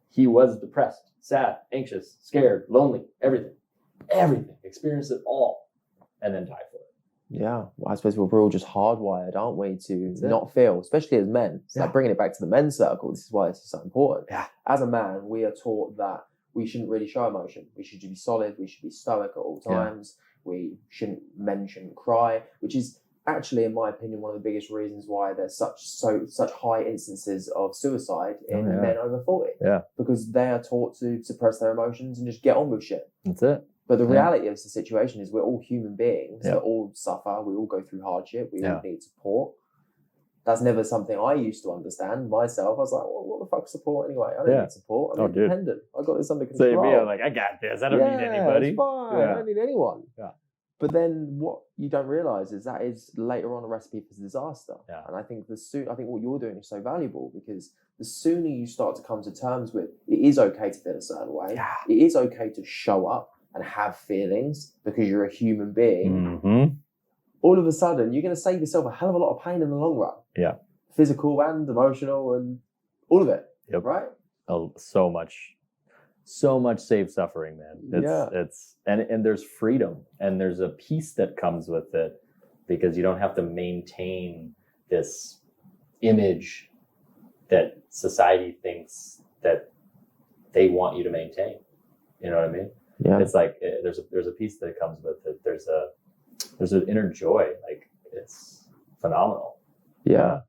he was depressed, sad, anxious, scared, lonely, everything, experienced it all, and then died for it. Yeah, well, I suppose we're all just hardwired, aren't we, to not feel, especially as men. It's like bringing it back to the men's circle. This is why this is so important. Yeah. As a man, we are taught that we shouldn't really show emotion. We should be solid. We should be stoic at all times. Yeah. Men shouldn't cry, which is actually, in my opinion, one of the biggest reasons why there's such high instances of suicide in men over 40. Yeah, because they are taught to suppress their emotions and just get on with shit. That's it. But the reality of the situation is we're all human beings that all suffer. We all go through hardship. We all need support. That's never something I used to understand myself. I was like, well, what the fuck's support anyway? I don't need support. I'm independent. I got this under control. Same me. I'm like, I got this. I don't need anybody. It's fine. I don't need anyone. Yeah. But then what you don't realize is that is later on a recipe for disaster. Yeah. And I think what you're doing is so valuable, because the sooner you start to come to terms with it is okay to feel a certain way. Yeah. It is okay to show up and have feelings because you're a human being. Mm-hmm. All of a sudden, you're going to save yourself a hell of a lot of pain in the long run. Yeah. Physical and emotional and all of it. Yep. Right? Oh, so much saved suffering, man. It's and there's freedom, and there's a peace that comes with it, because you don't have to maintain this image that society thinks that they want you to maintain. You know what I mean? Yeah. It's like there's a peace that comes with it. There's an inner joy. Like, it's phenomenal. Yeah.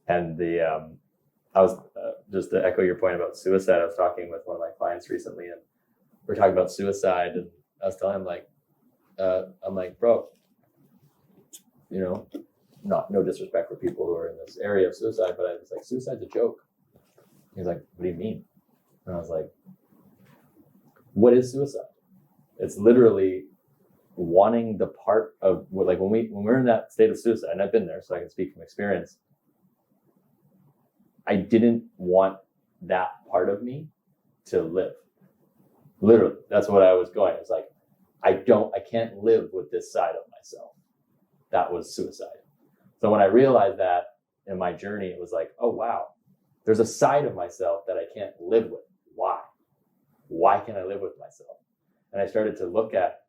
And I was just to echo your point about suicide. I was talking with one of my clients recently, and we're talking about suicide, and I was telling him, I'm like, bro, you know, no disrespect for people who are in this area of suicide, but I was like, suicide's a joke. He was like, what do you mean? And I was like, what is suicide? It's literally wanting the part of, like, when we're in that state of suicide, and I've been there, so I can speak from experience. I didn't want that part of me to live. Literally, that's what I was going. It's like, I can't live with this side of myself. That was suicide. So when I realized that in my journey, it was like, oh, wow, there's a side of myself that I can't live with. Why? Why can't I live with myself? And I started to look at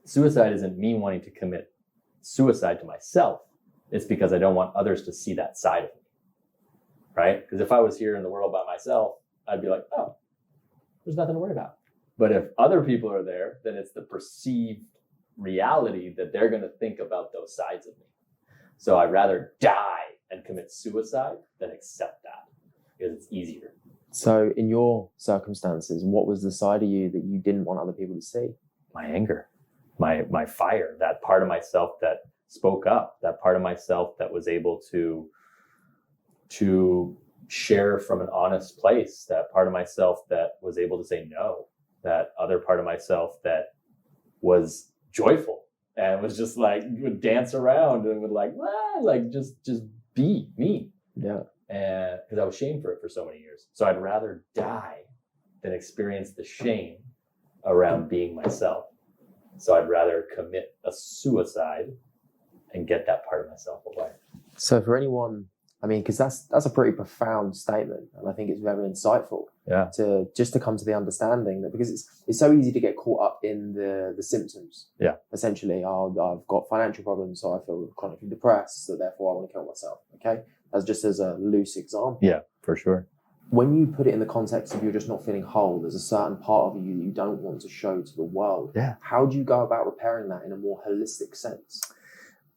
suicide isn't me wanting to commit suicide to myself. It's because I don't want others to see that side of me. Right? Because if I was here in the world by myself, I'd be like, oh, there's nothing to worry about. But if other people are there, then it's the perceived reality that they're going to think about those sides of me. So I'd rather die and commit suicide than accept that, because it's easier. So in your circumstances, what was the side of you that you didn't want other people to see? My anger, my fire, that part of myself that spoke up, that part of myself that was able to share from an honest place, that part of myself that was able to say no, that other part of myself that was joyful and was just like, would dance around and would just be me. Yeah. And because I was shamed for it for so many years. So I'd rather die than experience the shame around being myself. So I'd rather commit a suicide and get that part of myself away. So for anyone, I mean, because that's a pretty profound statement, and I think it's very insightful. Yeah. To come to the understanding that, because it's so easy to get caught up in the symptoms. Yeah. Essentially, I've got financial problems, so I feel chronically depressed, so therefore I want to kill myself. Okay, that's just as a loose example. Yeah, for sure. When you put it in the context of you're just not feeling whole, there's a certain part of you that you don't want to show to the world. Yeah. How do you go about repairing that in a more holistic sense?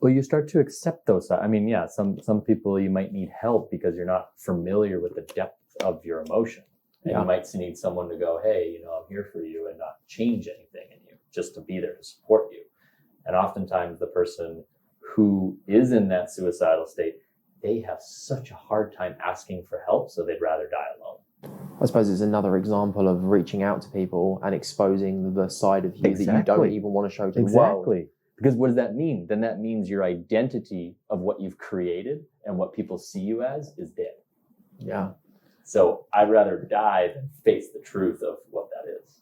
Well, you start to accept those. I mean, yeah, some people you might need help because you're not familiar with the depth of your emotion. And you might need someone to go, hey, I'm here for you, and not change anything in you, just to be there to support you. And oftentimes the person who is in that suicidal state, they have such a hard time asking for help, so they'd rather die alone. I suppose it's another example of reaching out to people and exposing the side of you that you don't even want to show to the world. Exactly. Because what does that mean? Then that means your identity of what you've created and what people see you as is dead. Yeah. So I'd rather die than face the truth of what that is.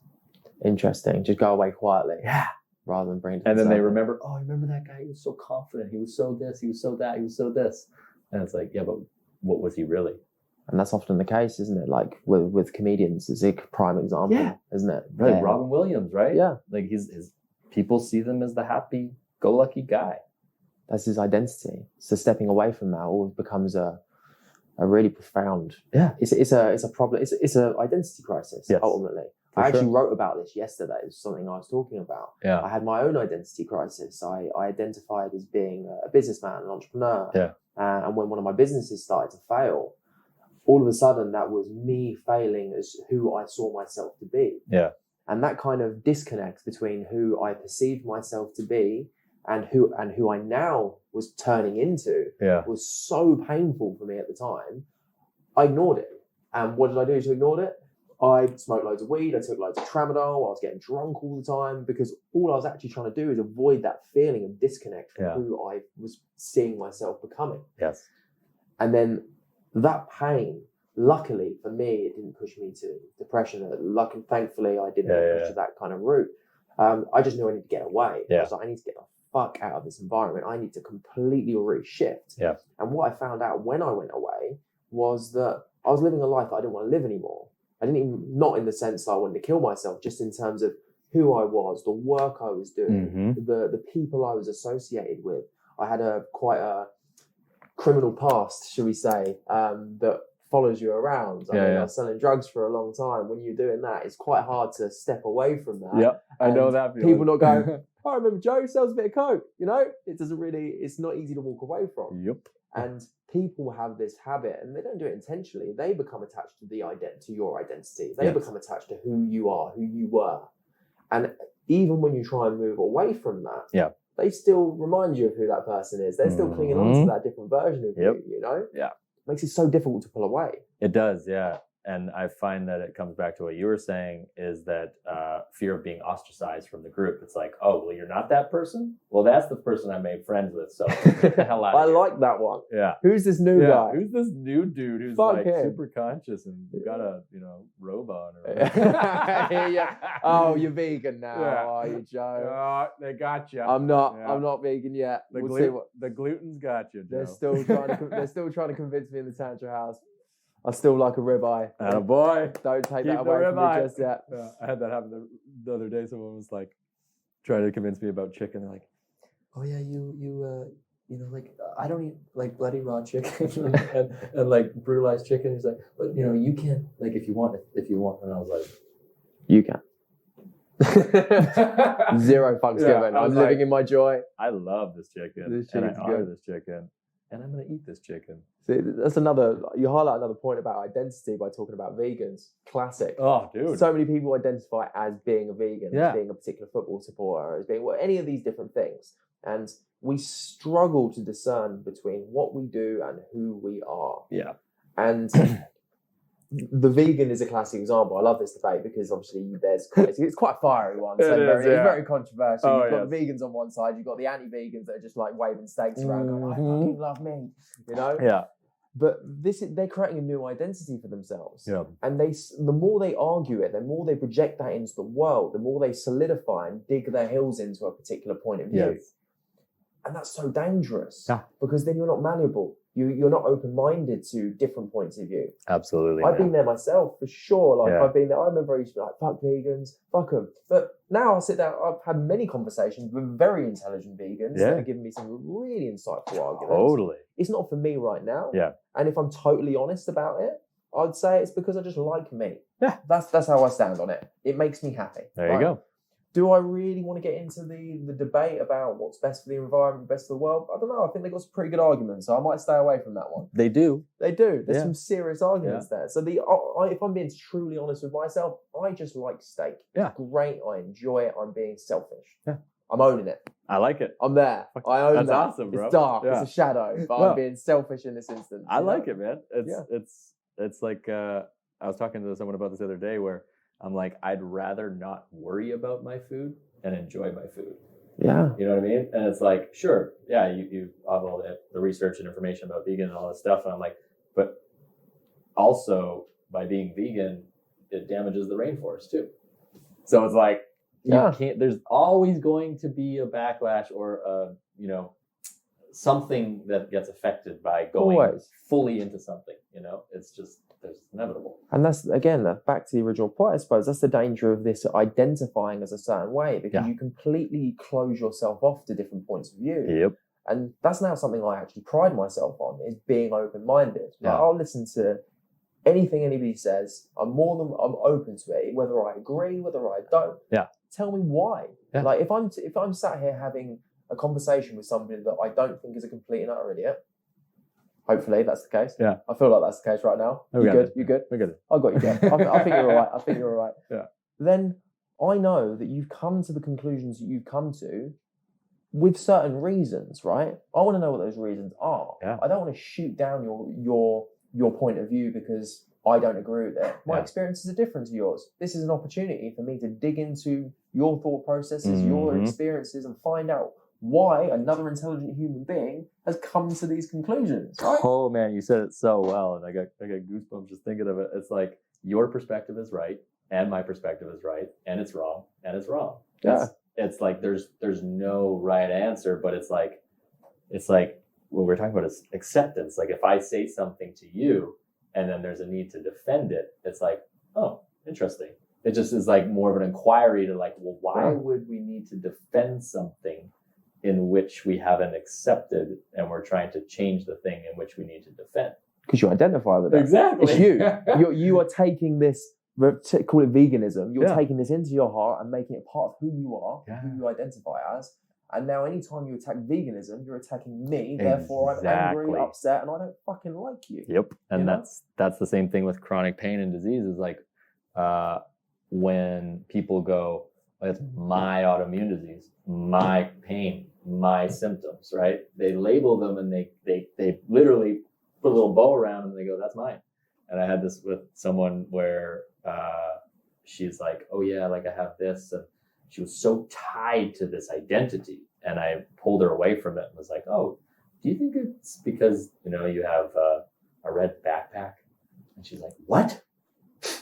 Interesting. Just go away quietly. Yeah. Rather than bring it. And then they remember, oh, I remember that guy. He was so confident. He was so this. He was so that. He was so this. And it's like, yeah, but what was he really? And that's often the case, isn't it? Like with comedians, it's a prime example, isn't it? Right. Yeah. Robin Williams, right? Yeah. Like his people see them as the happy-go-lucky guy. That's his identity. So stepping away from that always becomes a really profound. Yeah. It's a problem. It's an identity crisis. Yes. Ultimately. I actually wrote about this yesterday. It's something I was talking about. Yeah. I had my own identity crisis. I identified as being a businessman, an entrepreneur. Yeah. And when one of my businesses started to fail, all of a sudden that was me failing as who I saw myself to be. Yeah. And that kind of disconnect between who I perceived myself to be and who I now was turning into was so painful for me at the time, I ignored it. And what did I do to ignore it? I smoked loads of weed, I took loads of tramadol, I was getting drunk all the time, because all I was actually trying to do is avoid that feeling of disconnect from who I was seeing myself becoming. Yes. And then that pain, luckily for me, it didn't push me to depression. Thankfully, I didn't push to that kind of route. I just knew I needed to get away. I was like, I need to get the fuck out of this environment. I need to completely reshift. Yeah. And what I found out when I went away was that I was living a life that I didn't want to live anymore. I didn't even, not in the sense that I wanted to kill myself, just in terms of who I was, the work I was doing, the people I was associated with. I had quite a criminal past, should we say, that follows you around. I was selling drugs for a long time. When you're doing that, it's quite hard to step away from that. Yeah, I know that feeling. People not go, I remember Joe sells a bit of coke. It's not easy to walk away from. Yep. And people have this habit, and they don't do it intentionally. They become attached to to your identity. They become attached to who you are, who you were. And even when you try and move away from that, they still remind you of who that person is. They're still clinging on to that different version of you, Yeah. Makes it so difficult to pull away. It does, yeah. And I find that it comes back to what you were saying, is that fear of being ostracized from the group. It's like, oh, well, you're not that person? Well, that's the person I made friends with, so get the hell out of here. I like that one. Yeah. Who's this new guy? Who's this new dude who's super conscious and got a, robe on? Oh, you're vegan now, are you, Joe? They got you. I'm not. Yeah. I'm not vegan yet. The gluten's got you, Joe. They're still trying to convince me in the Tantra house. I still like a ribeye. Attaboy. Don't take that away from me just yet. Yeah, I had that happen the other day. Someone was like trying to convince me about chicken. They're like, "Oh yeah, I don't eat like bloody raw chicken and like brutalized chicken." He's like, "But you can, like, if you want." And I was like, "You can." Zero fucks given. I'm living in my joy. I love this chicken. And I honor this chicken. And I'm going to eat this chicken. See, you highlight another point about identity by talking about vegans. Classic. Oh, dude. So many people identify as being a vegan, as being a particular football supporter, as being any of these different things. And we struggle to discern between what we do and who we are. Yeah. And the vegan is a classic example. I love this debate because obviously it's quite a fiery one. So it's very controversial. You've got the vegans on one side, you've got the anti-vegans that are just like waving steaks around going, I fucking love meat, Yeah. But they're creating a new identity for themselves. Yeah. And the more they argue it, the more they project that into the world, the more they solidify and dig their heels into a particular point of view. Yes. And that's so dangerous because then you're not malleable. You're not open-minded to different points of view. Absolutely. I've been there myself for sure. I've been there. I remember I used to be like, fuck vegans, fuck them. But now I sit down, I've had many conversations with very intelligent vegans that are giving me some really insightful arguments. Totally. It's not for me right now. Yeah. And if I'm totally honest about it, I'd say it's because I just like meat. Yeah. That's how I stand on it. It makes me happy. There you go. Do I really want to get into the debate about what's best for the environment, best for the world? I don't know. I think they've got some pretty good arguments, so I might stay away from that one. They do. There's some serious arguments there. So if I'm being truly honest with myself, I just like steak. Yeah. It's great. I enjoy it. I'm being selfish. Yeah. I'm owning it. I like it. I'm there. I own that. That's awesome, bro. It's dark. Yeah. It's a shadow, but I'm being selfish in this instance. I like it, man. It's like I was talking to someone about this the other day where I'm like, I'd rather not worry about my food and enjoy my food. Yeah. You know what I mean? And it's like, sure, yeah, you have all the research and information about vegan and all this stuff. And I'm like, but also by being vegan, it damages the rainforest too. So it's like, you can't, there's always going to be a backlash or something that gets affected by going fully into something, it's just, there's inevitable. And that's, again, back to the original point, I suppose, that's the danger of this identifying as a certain way, because you completely close yourself off to different points of view. Yep. And that's now something I actually pride myself on, is being open-minded. Yeah. Like, I'll listen to anything anybody says. I'm open to it, whether I agree, whether I don't. Yeah. Tell me why. Yeah. Like, if I'm sat here having a conversation with somebody that I don't think is a complete and utter idiot, hopefully that's the case. Yeah. I feel like that's the case right now. You good? You good? We're good. I've got you, Jeff. I think you're all right. Yeah. Then I know that you've come to the conclusions that you've come to with certain reasons, right? I want to know what those reasons are. Yeah. I don't want to shoot down your point of view because I don't agree with it. My experiences are different to yours. This is an opportunity for me to dig into your thought processes, your experiences, and find out why another intelligent human being has come to these conclusions. Right? Oh man, you said it so well, and I got goosebumps just thinking of it. It's like your perspective is right, and my perspective is right, and it's wrong, and it's wrong. Yeah. It's like there's no right answer, but it's like what we're talking about is acceptance. Like if I say something to you and then there's a need to defend it, it's like, oh, interesting. It just is like more of an inquiry to like, well, why would we need to defend something in which we haven't accepted and we're trying to change the thing in which we need to defend? Because you identify with that. Exactly. It's you. You are taking this, call it veganism, you're taking this into your heart and making it part of who you are, who you identify as. And now anytime you attack veganism, you're attacking me. Therefore, I'm angry, upset, and I don't fucking like you. Yep. And you know? that's the same thing with chronic pain and disease is like when people go, oh, it's my autoimmune disease, my pain, my symptoms, right? They label them and they literally put a little bow around them and they go, that's mine. And I had this with someone where she's like, oh yeah, like I have this. And she was so tied to this identity. And I pulled her away from it and was like, oh, do you think it's because, you know, you have a red backpack? And she's like, what?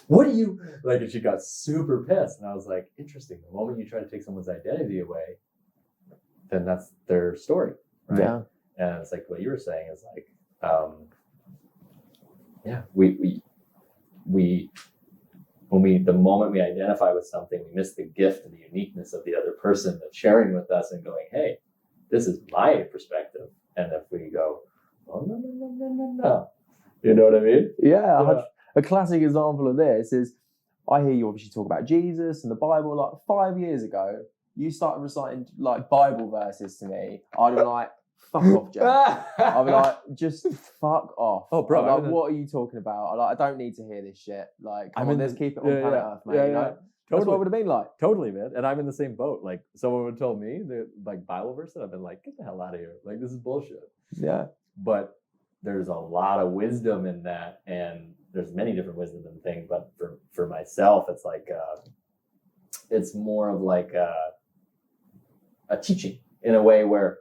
What do you like? And she got super pissed. And I was like, interesting. The moment you try to take someone's identity away, then that's their story. Right? Yeah. And it's like what you were saying is like, the moment we identify with something, we miss the gift and the uniqueness of the other person that's sharing with us and going, hey, this is my perspective. And if we go, oh, no. You know what I mean? Yeah. A classic example of this is I hear you obviously talk about Jesus and the Bible. Like 5 years ago, you started reciting like Bible verses to me. I'd be like, fuck off, Jeff. I'd be like, just fuck off. Oh, bro. Like, what are you talking about? I don't need to hear this shit. Like, come on, let's keep it on planet Earth, mate. You know? Totally. That's what it would have been like. Totally, man. And I'm in the same boat. Like, someone would tell me, like, Bible verse, and I've been like, get the hell out of here. Like, this is bullshit. Yeah. But there's a lot of wisdom in that, and there's many different wisdom in things. But for myself, it's like, it's more of like a teaching in a way where,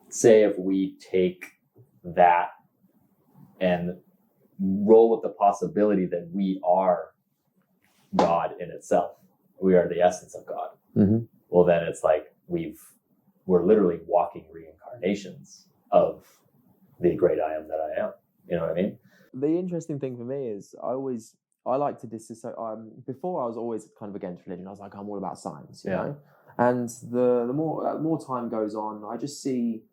say if we take that and roll with the possibility that we are God in itself, we are the essence of God. Mm-hmm. Well, then it's like we're literally walking reincarnations of the great I am that I am. You know what I mean? The interesting thing for me is I like to disassociate. Before I was always kind of against religion. I was like, I'm all about science, you know? And the more time goes on, I just see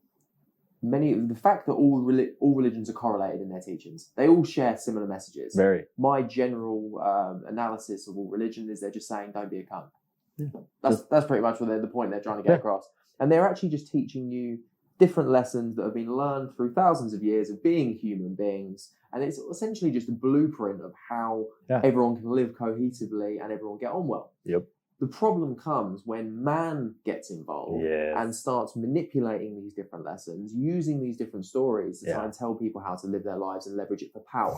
the fact that all religions are correlated in their teachings. They all share similar messages. Very. My general analysis of all religion is they're just saying don't be a cunt. Yeah. That's pretty much what the point they're trying to get across. And they're actually just teaching you different lessons that have been learned through thousands of years of being human beings. And it's essentially just a blueprint of how everyone can live cohesively and everyone get on well. Yep. The problem comes when man gets involved and starts manipulating these different lessons, using these different stories to try and tell people how to live their lives and leverage it for power.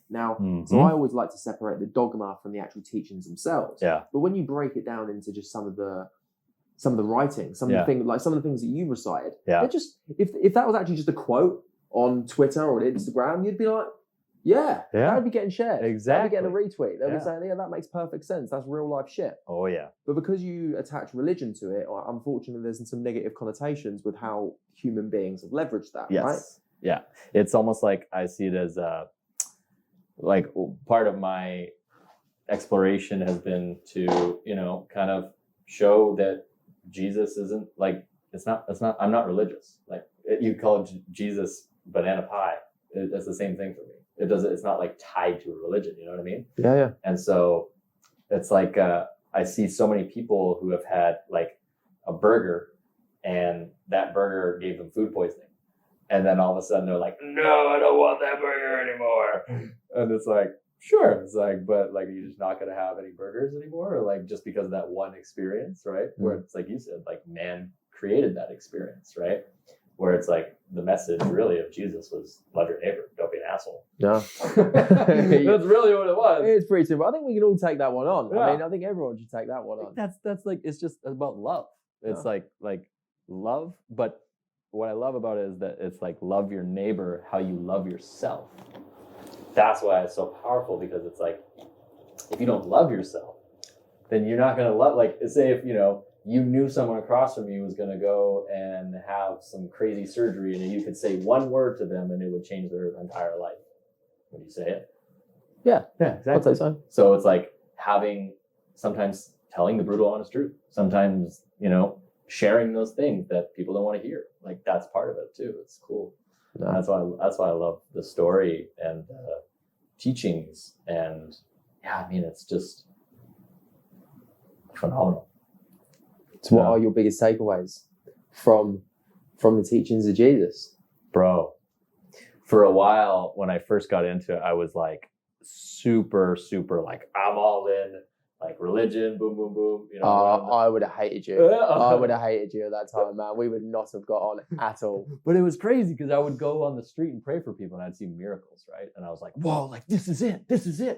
Now, so I always like to separate the dogma from the actual teachings themselves. Yeah. But when you break it down into just some of the writing, some of the things that you recited, they're just if that was actually just a quote on Twitter or on Instagram, you'd be like, that would be getting shared. Exactly. That would be getting a retweet. They'll be saying, that makes perfect sense. That's real life shit. Oh, yeah. But because you attach religion to it, unfortunately, there's some negative connotations with how human beings have leveraged that, right? Yeah. It's almost like I see it as like part of my exploration has been to, kind of show that Jesus isn't like, I'm not religious. Like you call Jesus banana pie. That's the same thing for me. It's not like tied to a religion, you know what I mean? Yeah. And so it's like, I see so many people who have had like a burger and that burger gave them food poisoning. And then all of a sudden they're like, no, I don't want that burger anymore. And it's like, sure. It's like, but like, are you just not going to have any burgers anymore? Or like, just because of that one experience, right? Where it's like you said, like man created that experience, right? Where it's like the message really of Jesus was love your neighbor, don't be an asshole. Yeah. That's really what it was. It's pretty simple. I think we can all take that one on. Yeah. I mean, I think everyone should take that one on. That's like, it's just about love. It's like love, but what I love about it is that it's like love your neighbor how you love yourself. That's why it's so powerful, because it's like, if you don't love yourself, then you're not going to love, like, say if, you knew someone across from you was going to go and have some crazy surgery, and you could say one word to them and it would change their entire life. Would you say it? Yeah, exactly. I'd say so. So it's like sometimes telling the brutal honest truth, sometimes, sharing those things that people don't want to hear. Like, that's part of it too. It's cool. No. That's why I love the story and teachings, and it's just phenomenal. So what are your biggest takeaways from the teachings of Jesus? Bro, for a while when I first got into it, I was like super, super like, I'm all in, like religion, boom, boom, boom. I would have hated you. I would have hated you at that time, man. We would not have got on at all. But it was crazy because I would go on the street and pray for people and I'd see miracles, right? And I was like, whoa, like this is it,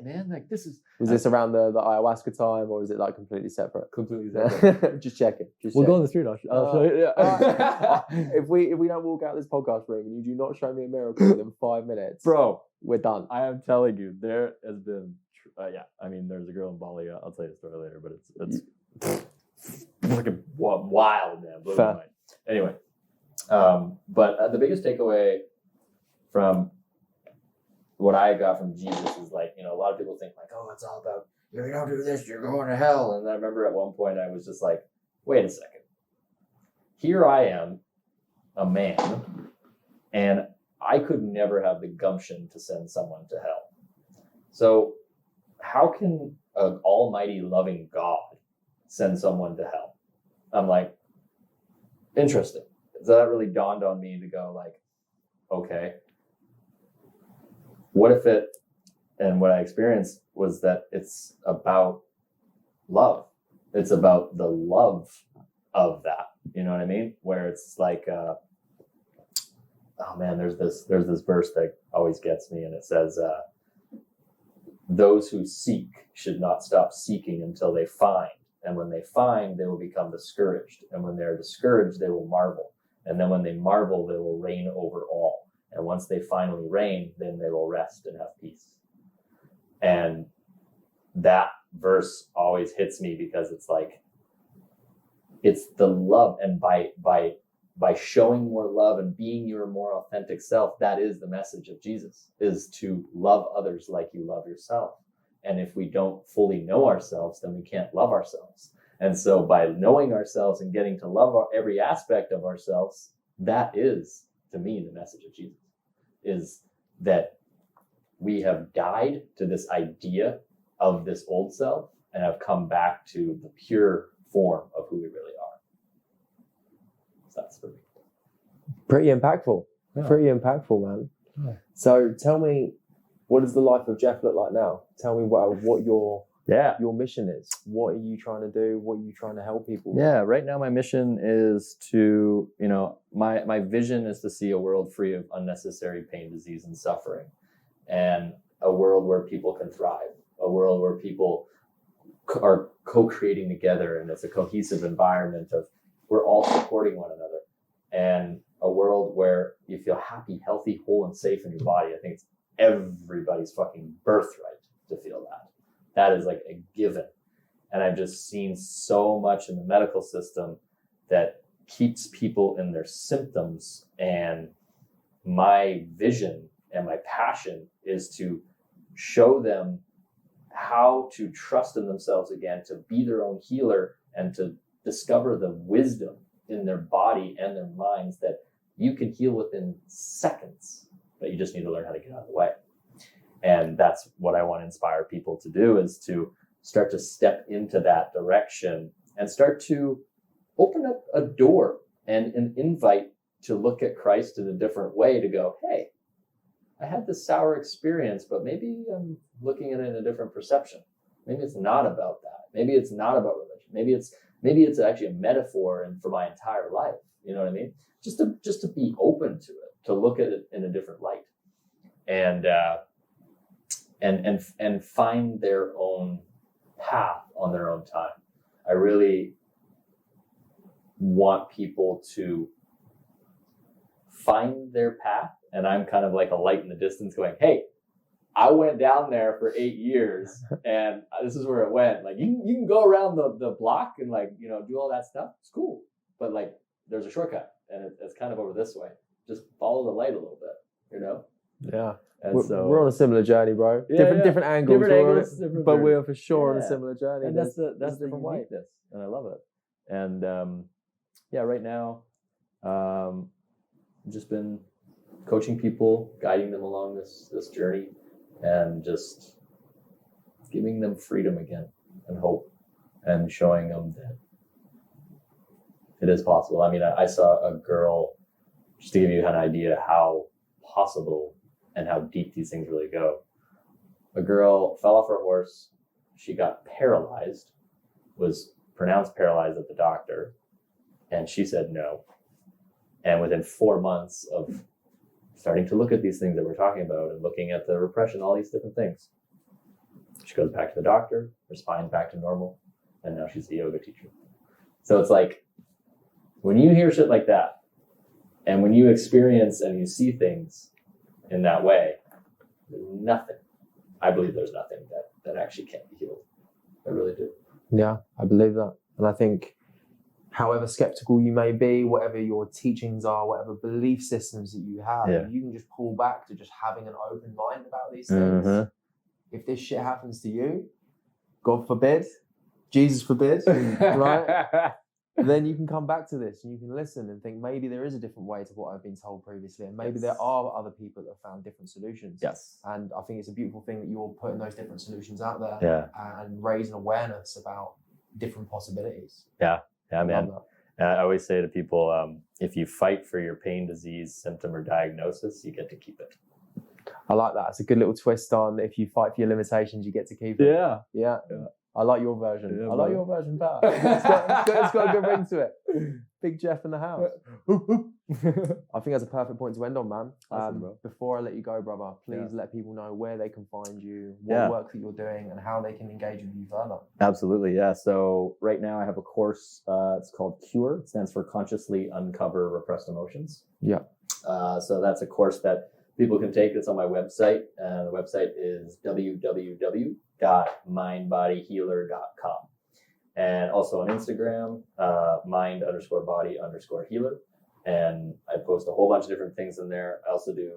man. Like this is. Was this around the ayahuasca time, or is it like completely separate? Completely separate. Just checking. We'll go on the street. I'll show you. Yeah. If we don't walk out this podcast room and you do not show me a miracle within 5 minutes, bro, we're done. I am telling you, there has been. There's a girl in Bali. I'll tell you the story later, but it's fucking wild, man. Blew my mind. Anyway, but the biggest takeaway from what I got from Jesus is like, a lot of people think like, oh, it's all about, if you don't do this, you're going to hell. And I remember at one point I was just like, wait a second. Here I am, a man, and I could never have the gumption to send someone to hell. So how can an almighty loving God send someone to hell? I'm like, interesting. So that really dawned on me to go like, okay, what if it, and what I experienced was that it's about love. It's about the love of that. You know what I mean? Where it's like, oh man, there's this verse that always gets me, and it says, those who seek should not stop seeking until they find. And when they find, they will become discouraged. And when they're discouraged, they will marvel. And then when they marvel, they will reign over all. And once they finally reign, then they will rest and have peace. And that verse always hits me because it's like, it's the love. And by showing more love and being your more authentic self, that is the message of Jesus, is to love others like you love yourself. And if we don't fully know ourselves, then we can't love ourselves. And so by knowing ourselves and getting to love every aspect of ourselves, that is, to me, the message of Jesus, is that we have died to this idea of this old self and have come back to the pure form of who we really are. So that's for me. Pretty impactful. Yeah. Pretty impactful, man. Yeah. So tell me, what does the life of Jeff look like now? Tell me what your mission is. What are you trying to do? What are you trying to help people with? Yeah, right now my mission is to, my vision is to see a world free of unnecessary pain, disease, and suffering. And a world where people can thrive. A world where people are co-creating together, and it's a cohesive environment of we're all supporting one another. And a world where you feel happy, healthy, whole, and safe in your body. I think it's everybody's fucking birthright to feel that. That is like a given. And I've just seen so much in the medical system that keeps people in their symptoms. And my vision and my passion is to show them how to trust in themselves again, to be their own healer, and to discover the wisdom in their body and their minds that you can heal within seconds, but you just need to learn how to get out of the way. And that's what I want to inspire people to do, is to start to step into that direction and start to open up a door and an invite to look at Christ in a different way, to go, hey, I had this sour experience, but maybe I'm looking at it in a different perception. Maybe it's not about that. Maybe it's not about religion. Maybe it's maybe it's actually a metaphor and for my entire life. You know what I mean? Just to be open to it, to look at it in a different light, and find their own path on their own time. I really want people to find their path, and I'm kind of like a light in the distance going, hey, I went down there for 8 years and this is where it went. Like you can go around the block and like, you know, do all that stuff. It's cool. But like there's a shortcut and it's kind of over this way. Just follow the light a little bit, you know? Yeah. And we're on a similar journey, bro. Different angles. But we're for sure on a similar journey. And that's the uniqueness. And I love it. And right now, I've just been coaching people, guiding them along this journey, and just giving them freedom again and hope, and showing them that it is possible. I mean, I saw a girl, just to give you an idea how possible and how deep these things really go. A girl fell off her horse. She got paralyzed, was pronounced paralyzed at the doctor, and she said no. And within 4 months of starting to look at these things that we're talking about and looking at the repression, all these different things, she goes back to the doctor, her spine's back to normal, and now she's a yoga teacher. So it's like, when you hear shit like that, and when you experience and you see things in that way, there's nothing. I believe there's nothing that actually can't be healed. I really do. Yeah, I believe that. And I think however skeptical you may be, whatever your teachings are, whatever belief systems that you have, you can just pull back to just having an open mind about these things. Mm-hmm. If this shit happens to you, God forbid, Jesus forbid, right? Then you can come back to this and you can listen and think maybe there is a different way to what I've been told previously, and maybe there are other people that have found different solutions. Yes. And I think it's a beautiful thing that you're putting those different solutions out there and raising awareness about different possibilities. Yeah, man. I always say to people, if you fight for your pain, disease, symptom, or diagnosis, you get to keep it. I like that. It's a good little twist on if you fight for your limitations, you get to keep it. Yeah. I like your version. I like your version better. It's got a good ring to it. Big Jeff in the house. I think that's a perfect point to end on, man. Awesome, before I let you go, brother, please let people know where they can find you, what work that you're doing, and how they can engage with you further. Absolutely, yeah. So right now I have a course. It's called CURE. It stands for Consciously Uncover Repressed Emotions. Yeah. So that's a course that people can take. It's on my website. The website is www.mindbodyhealer.com. And also on Instagram, mind_body_healer. And I post a whole bunch of different things in there. I also do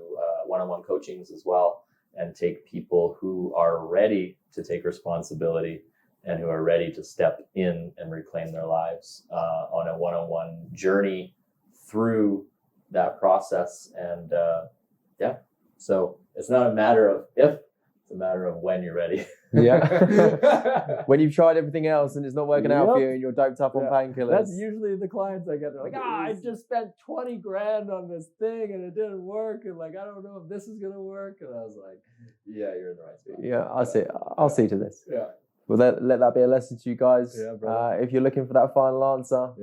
one-on-one coachings as well, and take people who are ready to take responsibility and who are ready to step in and reclaim their lives on a one-on-one journey through that process. And so it's not a matter of if, it's a matter of when you're ready. Yeah. When you've tried everything else and it's not working out for you and you're doped up on painkillers. That's usually the clients I get. They're like, I just spent 20 grand on this thing and it didn't work. And like, I don't know if this is going to work. And I was like, yeah, you're in the right spot. Yeah, I'll see to this. Yeah. Well, let that be a lesson to you guys. Yeah, brother. If you're looking for that final answer,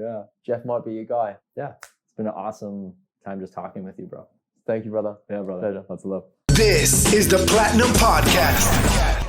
Jeff might be your guy. Yeah. It's been an awesome time just talking with you, bro. Thank you, brother. Yeah, brother. Pleasure. Lots of love. This is the Platinum Podcast.